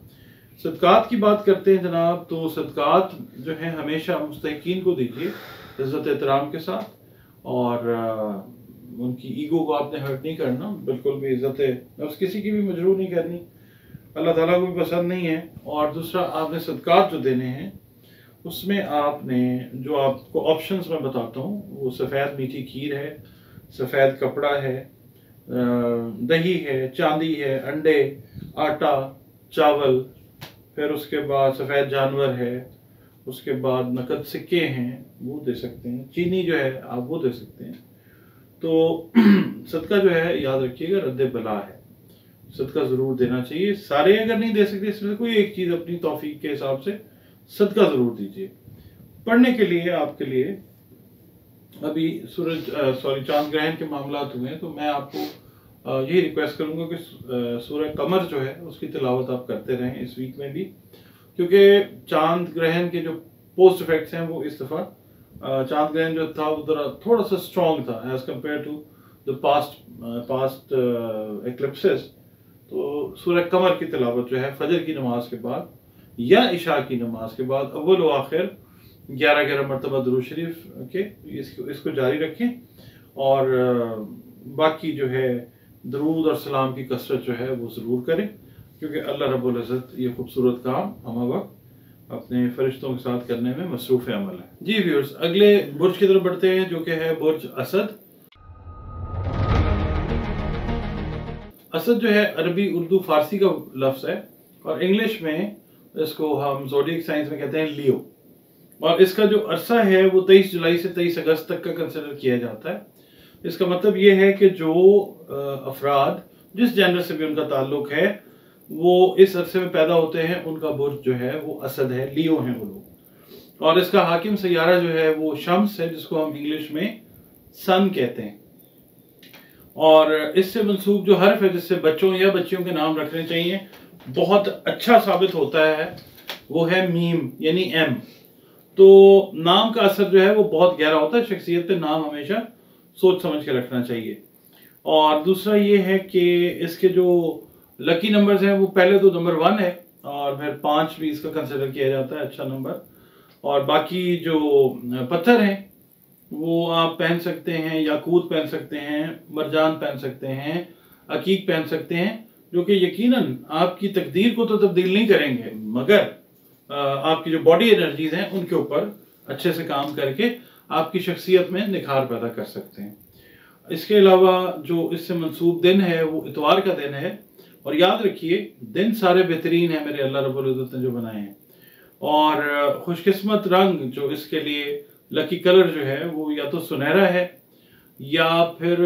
सदकात की बात करते हैं जनाब, तो सदकात जो है हमेशा मुस्तहिकीन को दीजिए इज़्ज़त एहतराम के साथ, और उनकी ईगो को आपने हर्ट नहीं करना, बिल्कुल भी इज़्ज़त नफ्स किसी की भी मजरूह नहीं करनी, अल्लाह ताला को भी पसंद नहीं है। और दूसरा, आपने सदकात जो देने हैं उसमें आपने जो आपको ऑप्शंस मैं बताता हूँ, वो सफ़ेद मीठी खीर है, सफ़ेद कपड़ा है, दही है, चांदी है, अंडे, आटा, चावल, फिर उसके बाद सफ़ेद जानवर है, उसके बाद नकद सिक्के हैं वो दे सकते हैं, चीनी जो है आप वो दे सकते हैं। तो सदका जो है याद रखिएगा रद्द बला है, सदका ज़रूर देना चाहिए। सारे अगर नहीं दे सकते इसमें कोई एक चीज़ अपनी तौफीक के हिसाब से सदका ज़रूर दीजिए। पढ़ने के लिए आपके लिए अभी चांद ग्रहण के मामला हुए हैं, तो मैं आपको यही रिक्वेस्ट करूंगा कि सूरह कमर जो है उसकी तिलावत आप करते रहें इस वीक में भी, क्योंकि चांद ग्रहण के जो पोस्ट इफेक्ट्स हैं वो इस दफ़ा चांद ग्रहण जो था वो थोड़ा सा स्ट्रॉन्ग था as compared to the past eclipses. तो सूरह कमर की तिलावत जो है फजर की नमाज के बाद या इशा की नमाज के बाद अव्वल व आखिर 11 मरतबा दुरूद शरीफ के इसको जारी रखें, और बाकी जो है दरूद और सलाम की कसरत जो है वो ज़रूर करें, क्योंकि अल्लाह रब्बुल इज़्ज़त ये खूबसूरत काम हम वक्त अपने फरिश्तों के साथ करने में मसरूफ़ अमल है। जी व्यूअर्स, अगले बुर्ज की तरफ बढ़ते हैं जो कि है बुर्ज असद। असद जो है अरबी, उर्दू, फारसी का लफ्ज़ है, और इंग्लिश में इसको हम ज़ोडिएक साइंस में कहते हैं लियो। और इसका जो अरसा है वो 23 जुलाई से 23 अगस्त तक का कंसिडर किया जाता है। इसका मतलब ये है कि जो अफराद जिस जेंडर से भी उनका ताल्लुक है वो इस अरसे में पैदा होते हैं, उनका बुर्ज जो है वो असद है, लियो हैं वो लोग। और इसका हाकिम सैयारा जो है वो शम्स है, जिसको हम इंग्लिश में सन कहते हैं। और इससे मंसूब जो हर्फ है जिससे बच्चों या बच्चियों के नाम रखने चाहिए बहुत अच्छा साबित होता है, वो है मीम यानी एम। तो नाम का असर जो है वो बहुत गहरा होता है शख्सियत पे, नाम हमेशा सोच समझ के रखना चाहिए। और दूसरा ये है कि इसके जो लकी नंबर्स हैं वो पहले तो नंबर 1 है, और फिर 5 भी इसका कंसिडर किया जाता है अच्छा नंबर। और बाकी जो पत्थर हैं वो आप पहन सकते हैं, याकूत पहन सकते हैं, मरजान पहन सकते हैं, अकीक पहन सकते हैं, जो कि यकीनन आपकी तकदीर को तो तब्दील नहीं करेंगे, मगर आपकी जो बॉडी एनर्जीज हैं उनके ऊपर अच्छे से काम करके आपकी शख्सियत में निखार पैदा कर सकते हैं। इसके अलावा जो इससे मंसूब दिन है वो इतवार का दिन है, और याद रखिए दिन सारे बेहतरीन है मेरे अल्लाह रब्बुल इज़्ज़त ने जो बनाए हैं। और खुशकिस्मत रंग जो इसके लिए लकी कलर जो है वो या तो सुनहरा है या फिर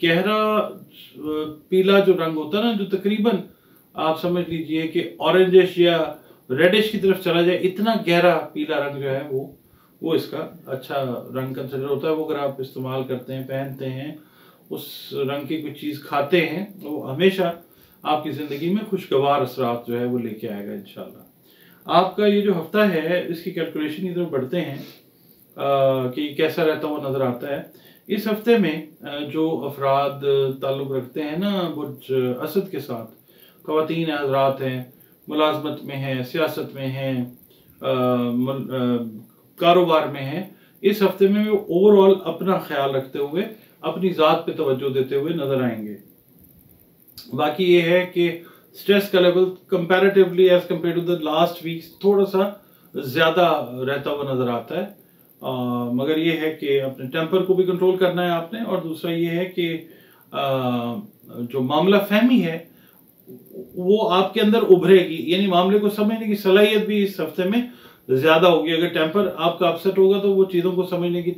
गहरा पीला जो रंग होता है ना, जो तकरीबन आप समझ लीजिए कि ऑरेंजिश या रेडिश की तरफ चला जाए, इतना गहरा पीला रंग जो है वो इसका अच्छा रंग कंसिडर होता है। वो अगर आप इस्तेमाल करते हैं, पहनते हैं, उस रंग की कोई चीज़ खाते हैं, तो वो हमेशा आपकी ज़िंदगी में खुशगवार असरात जो है वो लेके आएगा इंशाल्लाह। आपका ये जो हफ्ता है इसकी कैलकुलेशन की तरफ बढ़ते हैं कि कैसा रहता हुआ नज़र आता है। इस हफ्ते में जो अफराद ताल्लुक़ रखते हैं ना बुर्ज असद के साथ, ख़वातीन हज़रात हैं, मुलाजमत में हैं, सियासत में हैं, कारोबार में हैं, इस हफ्ते में वो ओवरऑल अपना ख्याल रखते हुए अपनी ज़ात पे तवज्जो देते हुए नज़र आएंगे। बाकी ये है कि स्ट्रेस का level comparatively as compared to the last week थोड़ा सा ज़्यादा रहता हुआ नज़र आता है, मगर ये है कि अपने टेम्पर को भी कंट्रोल करना है आपने। और दूसरा ये है कि जो मामला फहमी है वो आपके अंदर उभरेगी, यानी मामले को समझने की सलाहियत भी इस हफ्ते में ज्यादा होगी। अगर टेम्पर आपका अपसेट होगा तो वो चीजों को समझने की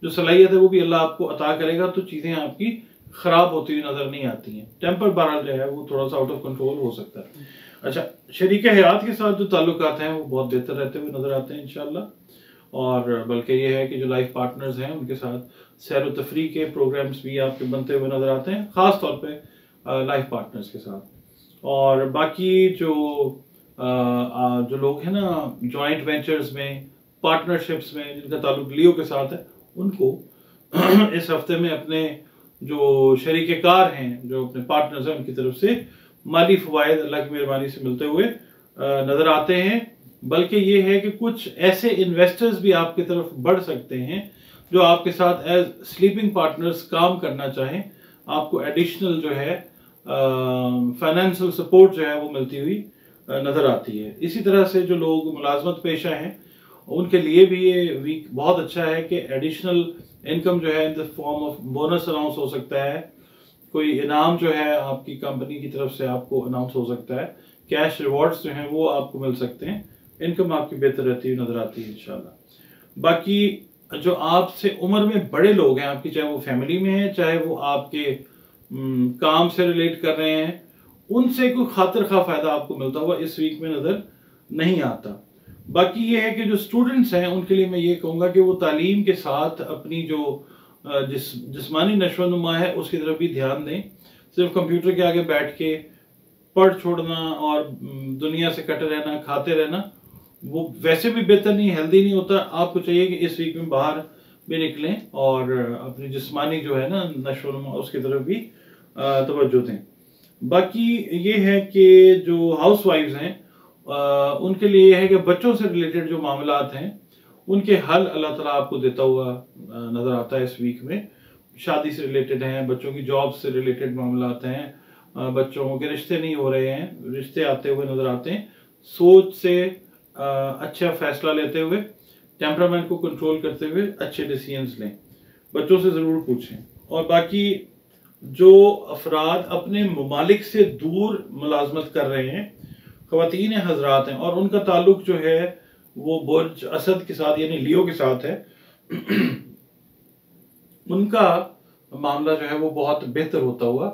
जो सलाहियत है वो भी अल्लाह आपको अता करेगा, तो चीजें आपकी खराब होती हुई नजर नहीं आती हैं। टेम्पर बहरहाल जो है वो थोड़ा सा आउट ऑफ कंट्रोल हो सकता है। अच्छा, शरीक हयात के साथ जो ताल्लुकात हैं वो बहुत बेहतर रहते हुए नजर आते हैं इंशाल्लाह। और बल्कि ये है कि जो लाइफ पार्टनर्स हैं उनके साथ सैर व तफरी के प्रोग्राम्स भी आपके बनते हुए नजर आते हैं, खास तौर पे लाइफ पार्टनर्स के साथ। और बाकी जो लोग हैं ना जॉइंट वेंचर्स में, पार्टनरशिप्स में जिनका ताल्लुक लियो के साथ है, उनको इस हफ्ते में अपने जो शरीके कार हैं, जो अपने पार्टनर्स हैं, उनकी तरफ से माली फवायद अल्लाह की मेहरबानी से मिलते हुए नजर आते हैं। बल्कि ये है कि कुछ ऐसे इन्वेस्टर्स भी आपकी तरफ बढ़ सकते हैं जो आपके साथ एज स्लीपिंग पार्टनर्स काम करना चाहें। आपको एडिशनल जो है फाइनेंशियल सपोर्ट जो है वो मिलती हुई नजर आती है। इसी तरह से जो लोग मुलाजमत पेशा हैं उनके लिए भी ये वीक बहुत अच्छा है कि एडिशनल इनकम जो है in the form of bonus announce हो सकता है, कोई इनाम जो है आपकी कंपनी की तरफ से आपको अनाउंस हो सकता है, कैश रिवॉर्ड्स जो हैं वो आपको मिल सकते हैं, इनकम आपकी बेहतर रहती हुई नजर आती है इंशाल्लाह। बाकी जो आपसे उम्र में बड़े लोग हैं आपकी, चाहे वो फैमिली में है चाहे वो आपके काम से रिलेट कर रहे हैं, उनसे कोई खातिर खा फायदा आपको मिलता हुआ इस वीक में नजर नहीं आता। बाकी ये है कि जो स्टूडेंट्स हैं उनके लिए मैं ये कहूँगा कि वो तालीम के साथ अपनी जो जिस्मानी नशोनुमा है उसकी तरफ भी ध्यान दें। सिर्फ कंप्यूटर के आगे बैठ के पढ़ छोड़ना और दुनिया से कटे रहना, खाते रहना, वो वैसे भी बेहतर नहीं, हेल्दी नहीं होता। आपको चाहिए कि इस वीक में बाहर भी निकलें और अपनी जिस्मानी जो है ना नशोनुमा उसकी तरफ भी तवज्जो दें। बाकी ये है कि जो हाउस वाइफ्स हैं उनके लिए ये है कि बच्चों से रिलेटेड जो मामलात हैं उनके हल अल्लाह ताला आपको देता हुआ नजर आता है इस वीक में। शादी से रिलेटेड हैं, बच्चों की जॉब से रिलेटेड मामलात हैं, बच्चों के रिश्ते नहीं हो रहे हैं, रिश्ते आते हुए नजर आते हैं। सोच से अच्छा फैसला लेते हुए, टेम्परामेंट को कंट्रोल करते हुए अच्छे डिसीजंस लें, बच्चों से ज़रूर पूछें। और बाकी जो अफराद अपने ममालिक से दूर मुलाजमत कर रहे हैं, ख़वातीन हजरात हैं और उनका ताल्लुक जो है वो बुर्ज असद के साथ यानी लियो के साथ है, उनका मामला जो है वो बहुत बेहतर होता हुआ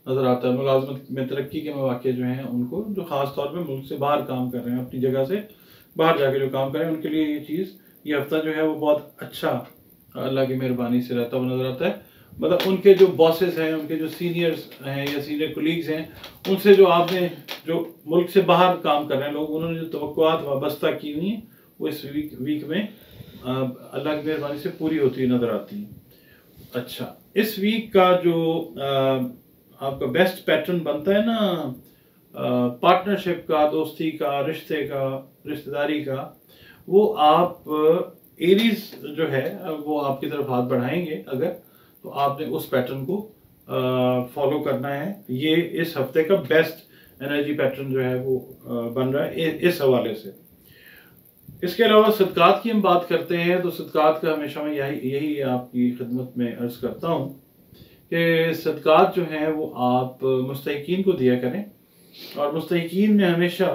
नजर आता है। मुलाजमत में तरक्की के मौके जो हैं उनको, जो खास तौर पे मुल्क से बाहर काम कर रहे हैं, अपनी जगह से बाहर जाके जो काम कर रहे हैं, उनके लिए ये चीज़, ये हफ्ता जो है वो बहुत अच्छा अल्लाह की मेहरबानी से रहता हुआ नजर आता है। मतलब उनके जो बॉसेस हैं, उनके जो सीनियर्स हैं या सीनियर कोलीग्स हैं, उनसे जो आपने जो मुल्क से बाहर काम कर रहे हैं लोग, उन्होंने जो तवक्कुआत वाबस्ता की हुई हैं वो इस वीक में अल्लाह की मेहरबानी से पूरी होती हुई नजर आती हैं। अच्छा, इस वीक का जो आपका बेस्ट पैटर्न बनता है ना पार्टनरशिप का, दोस्ती का, रिश्ते का, रिश्तेदारी का, वो आप एरीज जो है वो आपकी तरफ हाथ बढ़ाएंगे अगर, तो आपने उस पैटर्न को फॉलो करना है। ये इस हफ्ते का बेस्ट एनर्जी पैटर्न जो है वो बन रहा है इस हवाले से। इसके अलावा सदकात की हम बात करते हैं तो सदकात का हमेशा मैं यही आपकी खिदमत में अर्ज करता हूँ कि सदकात जो हैं वो आप मुस्तहिकीन को दिया करें। और मुस्तहिकीन में हमेशा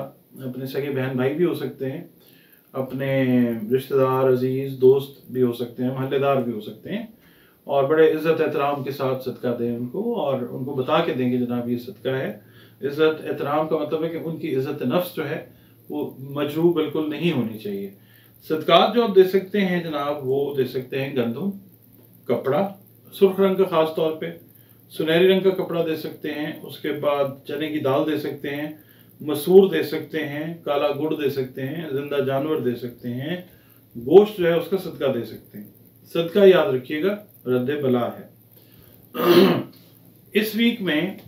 अपने सगे बहन भाई भी हो सकते हैं, अपने रिश्तेदार, अजीज़, दोस्त भी हो सकते हैं, महल्लेदार भी हो सकते हैं, और बड़े इज़्ज़त एहतराम के साथ सदका दें उनको, और उनको बता के देंगे जनाब ये सदका है। इज़्ज़त एहतराम का मतलब है कि उनकी इज़्ज़त नफ्स जो है वो मजरूह बिल्कुल नहीं होनी चाहिए। सदकात जो आप दे सकते हैं जनाब, वो दे सकते हैं गंदम, कपड़ा, सुर्ख रंग का ख़ास तौर पे, सुनहरी रंग का कपड़ा दे सकते हैं, उसके बाद चने की दाल दे सकते हैं, मसूर दे सकते हैं, काला गुड़ दे सकते हैं, जिंदा जानवर दे सकते हैं, गोश्त जो है उसका सदका दे सकते हैं। सदका याद रखिएगा रद्द बला है। इस वीक में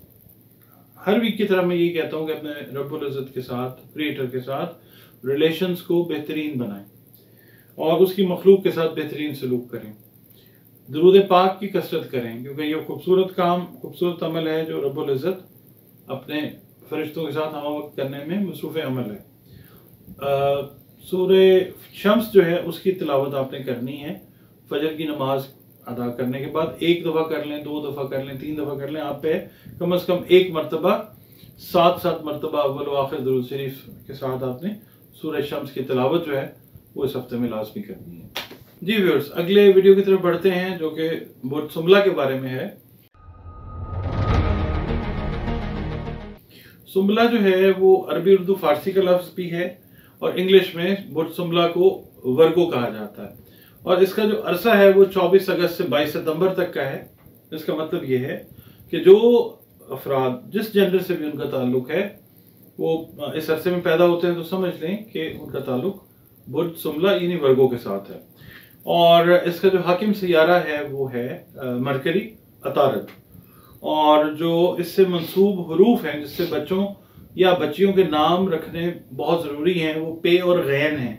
हर वीक की तरह मैं ये कहता हूँ कि अपने रब्बुल इज़्ज़त के साथ, क्रिएटर के साथ रिलेशंस को बेहतरीन बनाएं और उसकी मखलूक के साथ बेहतरीन सलूक करें। दुरूद पाक की कसरत करें, क्योंकि ये खूबसूरत काम, खूबसूरत अमल है जो रब्बुल इज़्ज़त अपने फरिश्तों के साथ हम वक्त करने में मसरूफ़ अमल है। सूरे शम्स जो है उसकी तिलावत आपने करनी है, फजर की नमाज अदा करने के बाद 1 दफ़ा कर लें, 2 दफ़ा कर लें, 3 दफ़ा कर लें, आप पे कम से कम 1 मरतबा 7 मरतबा अव्वल व आखिर दुरूद शरीफ के साथ आपने सूरह शम्स की तिलावत जो है वो इस हफ्ते में लाजमी करनी है। जी व्यूअर्स, अगले वीडियो की तरफ बढ़ते हैं जो कि बुर्द सुमला के बारे में है। सुमला जो है वो अरबी, उर्दू, फारसी का लफ्ज़ भी है और इंग्लिश में बुर्द सुमला को वर्गो कहा जाता है और इसका जो अरसा है वो 24 अगस्त से 22 सितंबर तक का है। इसका मतलब ये है कि जो अफराद जिस जेंडर से भी उनका ताल्लुक है वो इस अरसे में पैदा होते हैं तो समझ लें कि उनका ताल्लुक बुर्द सुमला यानी वर्गो के साथ है। और इसका जो हाकिम सियारा है वो है मरकरी, अतारद, और जो इससे मंसूब हरूफ हैं जिससे बच्चों या बच्चियों के नाम रखने बहुत ज़रूरी हैं वो पे और गैन हैं।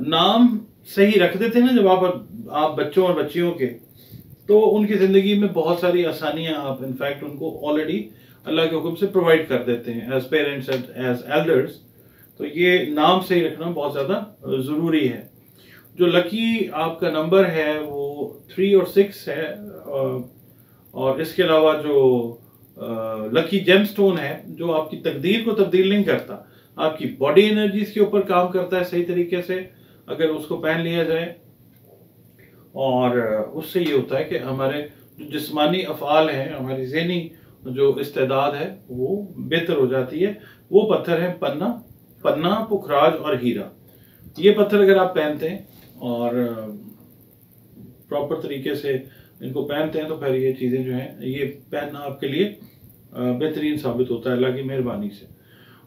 नाम सही रख देते हैं ना जब आप बच्चों और बच्चियों के, तो उनकी ज़िंदगी में बहुत सारी आसानियां आप इनफैक्ट उनको ऑलरेडी अल्लाह के हुक्म से प्रोवाइड कर देते हैं एज पेरेंट्स, एज एल्डर्स। तो ये नाम सही रखना बहुत ज़्यादा ज़रूरी है। जो लकी आपका नंबर है वो 3 और 6 है और इसके अलावा जो लकी जेमस्टोन है जो आपकी तकदीर को तब्दील नहीं करता, आपकी बॉडी एनर्जीज के ऊपर काम करता है सही तरीके से अगर उसको पहन लिया जाए, और उससे ये होता है कि हमारे जो जिस्मानी अफ़आल हैं, हमारी ज़हनी जो इस्तेदाद है वो बेहतर हो जाती है। वो पत्थर है पन्ना, पुखराज और हीरा। ये पत्थर अगर आप पहनते हैं और प्रॉपर तरीके से इनको पहनते हैं तो फिर ये चीज़ें जो हैं ये पहनना आपके लिए बेहतरीन साबित होता है अल्लाह की मेहरबानी से।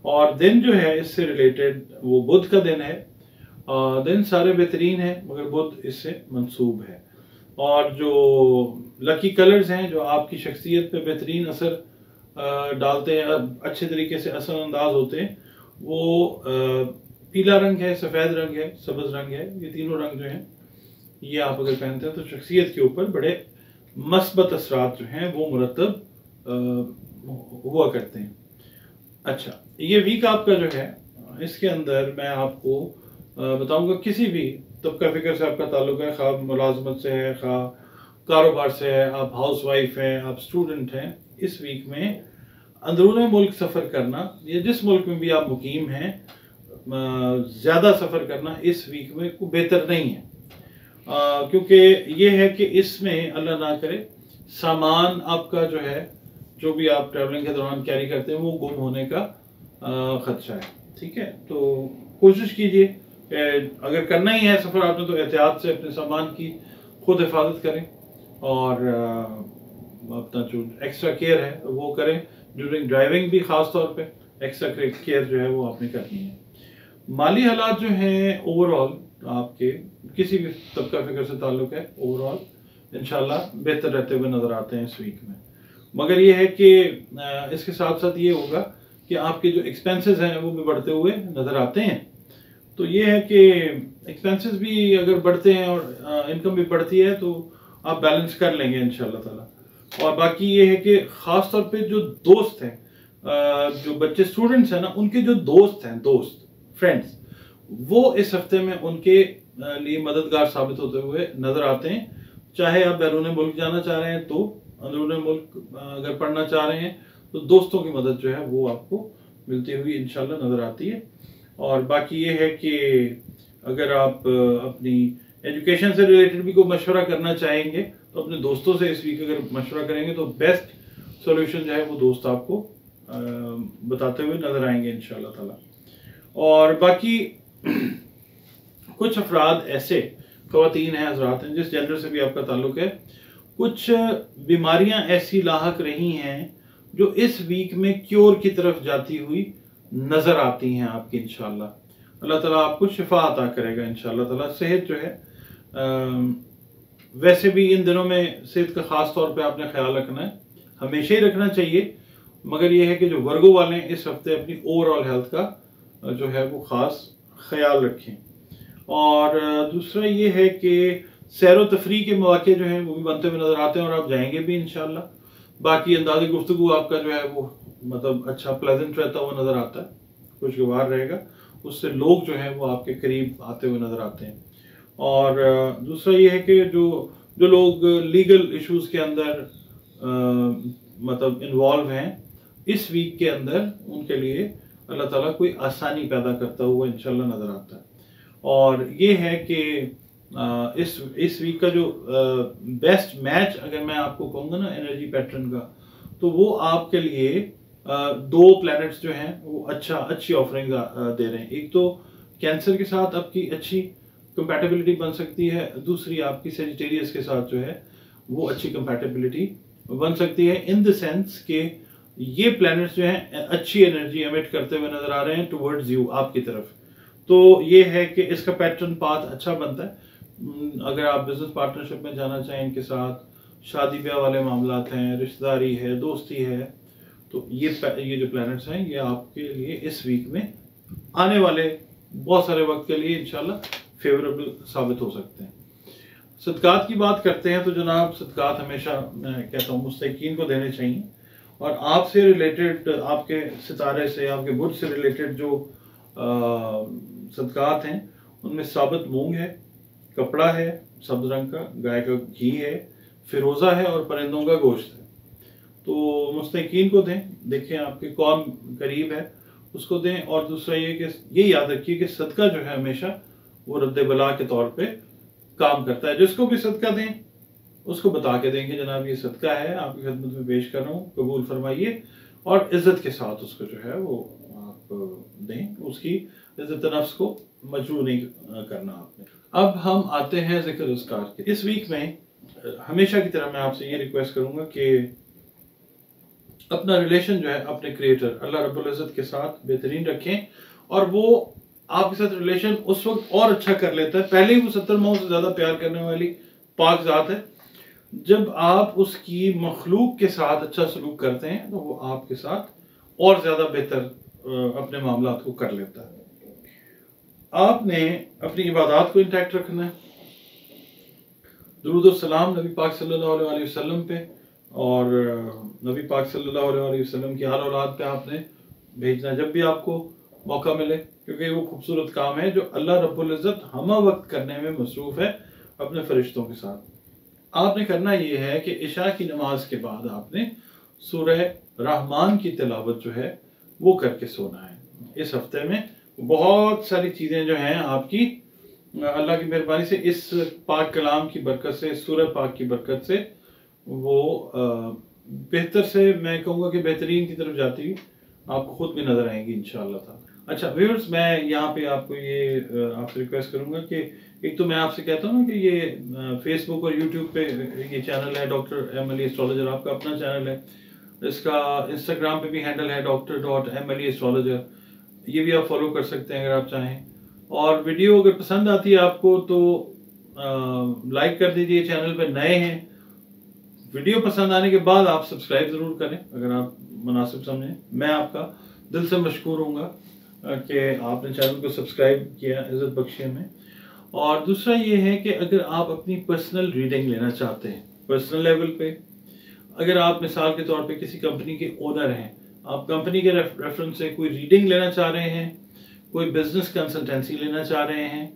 और दिन जो है इससे रिलेटेड वो बुध का दिन है। दिन सारे बेहतरीन है मगर बुध इससे मंसूब है। और जो लकी कलर्स हैं जो आपकी शख्सियत पे बेहतरीन असर डालते हैं, अच्छे तरीके से असर अंदाज होते हैं, वो पीला रंग है, सफ़ेद रंग है, सब्ज़ रंग है। ये तीनों रंग जो हैं ये आप अगर पहनते हैं तो शख्सियत के ऊपर बड़े मस्बत असरात जो हैं वो मुरतब हुआ करते हैं। अच्छा, ये वीक आपका जो है इसके अंदर मैं आपको बताऊंगा किसी भी तबका फ़िक्र से आपका ताल्लुक है, खा मुलाजमत से है, खा कारोबार से है, आप हाउस वाइफ हैं, आप स्टूडेंट हैं, इस वीक में अंदरूनी मुल्क सफ़र करना या जिस मुल्क में भी आप मुकीम हैं ज़्यादा सफ़र करना इस वीक में को बेहतर नहीं है। क्योंकि ये है कि इसमें अल्लाह ना करे सामान आपका जो है जो भी आप ट्रैवलिंग के दौरान कैरी करते हैं वो गुम होने का ख़दशा है। ठीक है, तो कोशिश कीजिए अगर करना ही है सफ़र आपने तो एहतियात से अपने सामान की खुद हिफाजत करें और अपना जो एक्स्ट्रा केयर है वो करें। ड्यूरिंग ड्राइविंग भी ख़ास तौर पे एक्स्ट्रा केयर जो है वो आपने करनी है। माली हालात जो हैं ओवरऑल आपके किसी भी तबका फ़िक्र से ताल्लुक़ है ओवरऑल इंशाल्लाह बेहतर रहते हुए नज़र आते हैं इस वीक में। मगर ये है कि इसके साथ साथ ये होगा कि आपके जो एक्सपेंसेस हैं वो भी बढ़ते हुए नज़र आते हैं। तो ये है कि एक्सपेंसेस भी अगर बढ़ते हैं और इनकम भी बढ़ती है तो आप बैलेंस कर लेंगे इंशाल्लाह ताला। और बाकी ये है कि ख़ास तौर पे जो दोस्त हैं, जो बच्चे स्टूडेंट्स हैं ना, उनके जो दोस्त फ्रेंड्स, वो इस हफ्ते में उनके लिए मददगार साबित होते हुए नज़र आते हैं। चाहे आप बैरून मुल्क जाना चाह रहे हैं तो अंदरूनी मुल्क अगर पढ़ना चाह रहे हैं तो दोस्तों की मदद जो है वो आपको मिलती हुई इंशाल्लाह नज़र आती है। और बाकी ये है कि अगर आप अपनी एजुकेशन से रिलेटेड भी कोई मशवरा करना चाहेंगे तो अपने दोस्तों से इस वीक अगर मशवरा करेंगे तो बेस्ट सॉल्यूशन जो है वो दोस्त आपको बताते हुए नज़र आएंगे इंशाल्लाह ताला। और बाकी कुछ अफराद ऐसे ख़वातीन हैं, हज़रात हैं, जिस जेंडर से भी आपका ताल्लुक़ है, कुछ बीमारियां ऐसी लाहक रही हैं जो इस वीक में क्योर की तरफ जाती हुई नज़र आती हैं आपकी इंशाल्लाह। अल्लाह ताला आपको शिफा अता करेगा इंशाल्लाह ताला। सेहत जो है वैसे भी इन दिनों में सेहत का ख़ास तौर पे आपने ख्याल रखना है, हमेशा ही रखना चाहिए, मगर यह है कि जो वर्गो वाले हैं इस हफ्ते अपनी ओवरऑल हेल्थ का जो है वो ख़ास ख्याल रखें। और दूसरा ये है कि सैर व तफरी के मौके जो हैं वो भी बनते हुए नज़र आते हैं और आप जाएंगे भी इंशाल्लाह। बाकी अंदाज़े गुफ्तगू आपका जो है वो मतलब अच्छा प्लेजेंट रहता हुआ नज़र आता है, खुशगवार रहेगा, उससे लोग जो हैं वो आपके करीब आते हुए नज़र आते हैं। और दूसरा ये है कि जो जो लोग लीगल इश्यूज के अंदर मतलब इन्वॉल्व हैं, इस वीक के अंदर उनके लिए अल्लाह ताला कोई आसानी पैदा करता हुआ इंशाल्लाह नज़र आता है। और ये है कि इस वीक का जो बेस्ट मैच अगर मैं आपको कहूँगा ना एनर्जी पैटर्न का, तो वो आपके लिए दो प्लैनेट्स जो हैं वो अच्छी ऑफरिंग दे रहे हैं। एक तो कैंसर के साथ आपकी अच्छी कंपैटिबिलिटी बन सकती है, दूसरी आपकी सेजिटेरियस के साथ जो है वो अच्छी कंपैटिबिलिटी बन सकती है, इन द सेंस कि ये प्लैनेट्स जो हैं अच्छी एनर्जी एमिट करते हुए नजर आ रहे हैं टुवर्ड्स यू, आपकी तरफ। तो ये है कि इसका पैटर्न पाथ अच्छा बनता है। अगर आप बिजनेस पार्टनरशिप में जाना चाहें इनके साथ, शादी ब्याह वाले मामलात हैं, रिश्तेदारी है, दोस्ती है, तो ये जो प्लैनेट्स हैं ये आपके लिए इस वीक में आने वाले बहुत सारे वक्त के लिए इंशाल्लाह फेवरेबल साबित हो सकते हैं। सदकात की बात करते हैं तो जनाब, सदकात हमेशा मैं कहता हूँ मुस्तकीन को देने चाहिए। और आपसे रिलेटेड, आपके सितारे से, आपके बुर्ज से रिलेटेड जो सदकात हैं उनमें साबित मूंग है, कपड़ा है सब्ज रंग का, गाय का घी है, फिरोज़ा है और परिंदों का गोश्त है। तो मुस्तकीन को दें, देखें आपके कौन करीब है उसको दें। और दूसरा ये कि ये याद रखिए कि सदका जो है हमेशा वो रद्द बला के तौर पे काम करता है। जिसको भी सदका दें उसको बता के दें कि जनाब ये सदका है, आपकी खिदमत में पेश कर रहा हूँ, कबूल फरमाइए। और इज्जत के साथ उसको जो है वो आप दें, उसकी इज्जत नफ्स को मजबूर नहीं करना आपने। अब हम आते हैं जिक्र अस्कार के। इस वीक में हमेशा की तरह मैं आपसे ये रिक्वेस्ट करूंगा कि अपना रिलेशन जो है अपने क्रिएटर अल्लाह रब्बुल इज़्ज़त के साथ बेहतरीन रखें। और वो आपके साथ रिलेशन उस वक्त और अच्छा कर लेता है, पहले ही वो 70 माओं से ज़्यादा प्यार करने वाली पाक ज़ात है, जब आप उसकी मखलूक के साथ अच्छा सलूक करते हैं तो वो आपके साथ और ज़्यादा बेहतर अपने मामलात को कर लेता है। आपने अपनी इबादत को इंटैक्ट रखना है, दुरूद और सलाम नबी पाक सल्लल्लाहु अलैहि वसल्लम पे और नबी पाक सल्लल्लाहु अलैहि वसल्लम की आल औलाद पे आपने भेजना जब भी आपको मौका मिले, क्योंकि वो खूबसूरत काम है जो अल्लाह रब्बुल इज़्ज़त हमा वक्त करने में मसरूफ़ है अपने फरिश्तों के साथ। आपने करना ये है कि इशा की नमाज के बाद आपने सूरह रहमान की तिलावत जो है वो करके सोना है। इस हफ्ते में बहुत सारी चीज़ें जो हैं आपकी अल्लाह की मेहरबानी से, इस पाक कलाम की बरकत से, सूरह पाक की बरकत से वो बेहतर से, मैं कहूँगा कि बेहतरीन की तरफ जाती हुई आपको खुद भी नज़र आएंगी इंशाअल्लाह। अच्छा व्यूअर्स, मैं यहाँ पे आपको ये आपसे रिक्वेस्ट करूँगा कि एक तो मैं आपसे कहता हूँ ना कि ये फेसबुक और यूट्यूब पे ये चैनल है डॉक्टर एम अली एस्ट्रोलॉजर, आपका अपना चैनल है। इसका इंस्टाग्राम पे भी हैंडल है Dr.MLE एस्ट्रोलॉजर, ये भी आप फॉलो कर सकते हैं अगर आप चाहें। और वीडियो अगर पसंद आती है आपको तो लाइक कर दीजिए, चैनल पे नए हैं। वीडियो पसंद आने के बाद आप सब्सक्राइब ज़रूर करें अगर आप मुनासिब समझें। मैं आपका दिल से मशकूर हूँगा कि आपने चैनल को सब्सक्राइब किया, इज़्ज़त बख्शी हमें। और दूसरा ये है कि अगर आप अपनी पर्सनल रीडिंग लेना चाहते हैं पर्सनल लेवल पे, अगर आप मिसाल के तौर पे किसी कंपनी के ओनर हैं, आप कंपनी के रेफरेंस से कोई रीडिंग लेना चाह रहे हैं, कोई बिजनेस कंसल्टेंसी लेना चाह रहे हैं,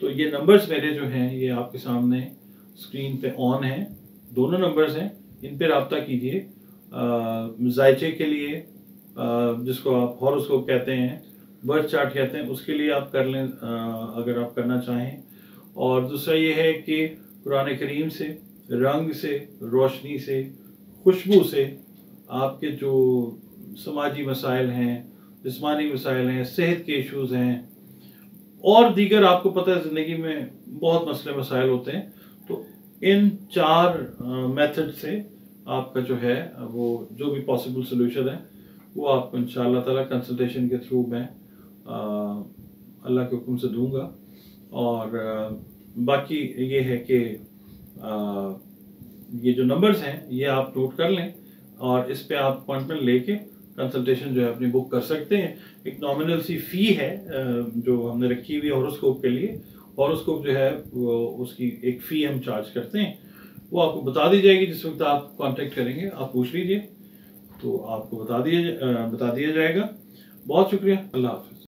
तो ये नंबर्स मेरे जो हैं ये आपके सामने स्क्रीन पे ऑन हैं, दोनों नंबर्स हैं, इन पर रब्ता कीजिए। जायचे के लिए जिसको आप हॉरोस्कोप कहते हैं, बर्थ चार्ट कहते हैं, उसके लिए आप कर लें अगर आप करना चाहें। और दूसरा ये है कि कुरान करीम से, रंग से, रोशनी से, खुशबू से आपके जो समाजी मसाइल हैं, जिस्मानी मसाइल हैं, सेहत के इश्यूज़ हैं और दीगर, आपको पता है ज़िंदगी में बहुत मसले मसाइल होते हैं, तो इन 4 मेथड से आपका जो है वो जो भी पॉसिबल सोल्यूशन है वो आपको इंशाअल्लाह ताला कंसल्टेशन के थ्रू मैं अल्लाह के हुक्म से दूंगा। और बाकी ये है कि ये जो नंबर्स हैं ये आप नोट कर लें और इस पे आप अपॉइंटमेंट लेके कंसल्टेशन जो है अपनी बुक कर सकते हैं। एक नॉमिनल सी फ़ी है जो हमने रखी हुई है हॉरोस्कोप के लिए। हॉरोस्कोप जो है वो उसकी एक फ़ी हम चार्ज करते हैं, वो आपको बता दी जाएगी जिस वक्त आप कांटेक्ट करेंगे, आप पूछ लीजिए तो आपको बता दिया जाएगा। बहुत शुक्रिया, अल्लाह हाफ़िज़।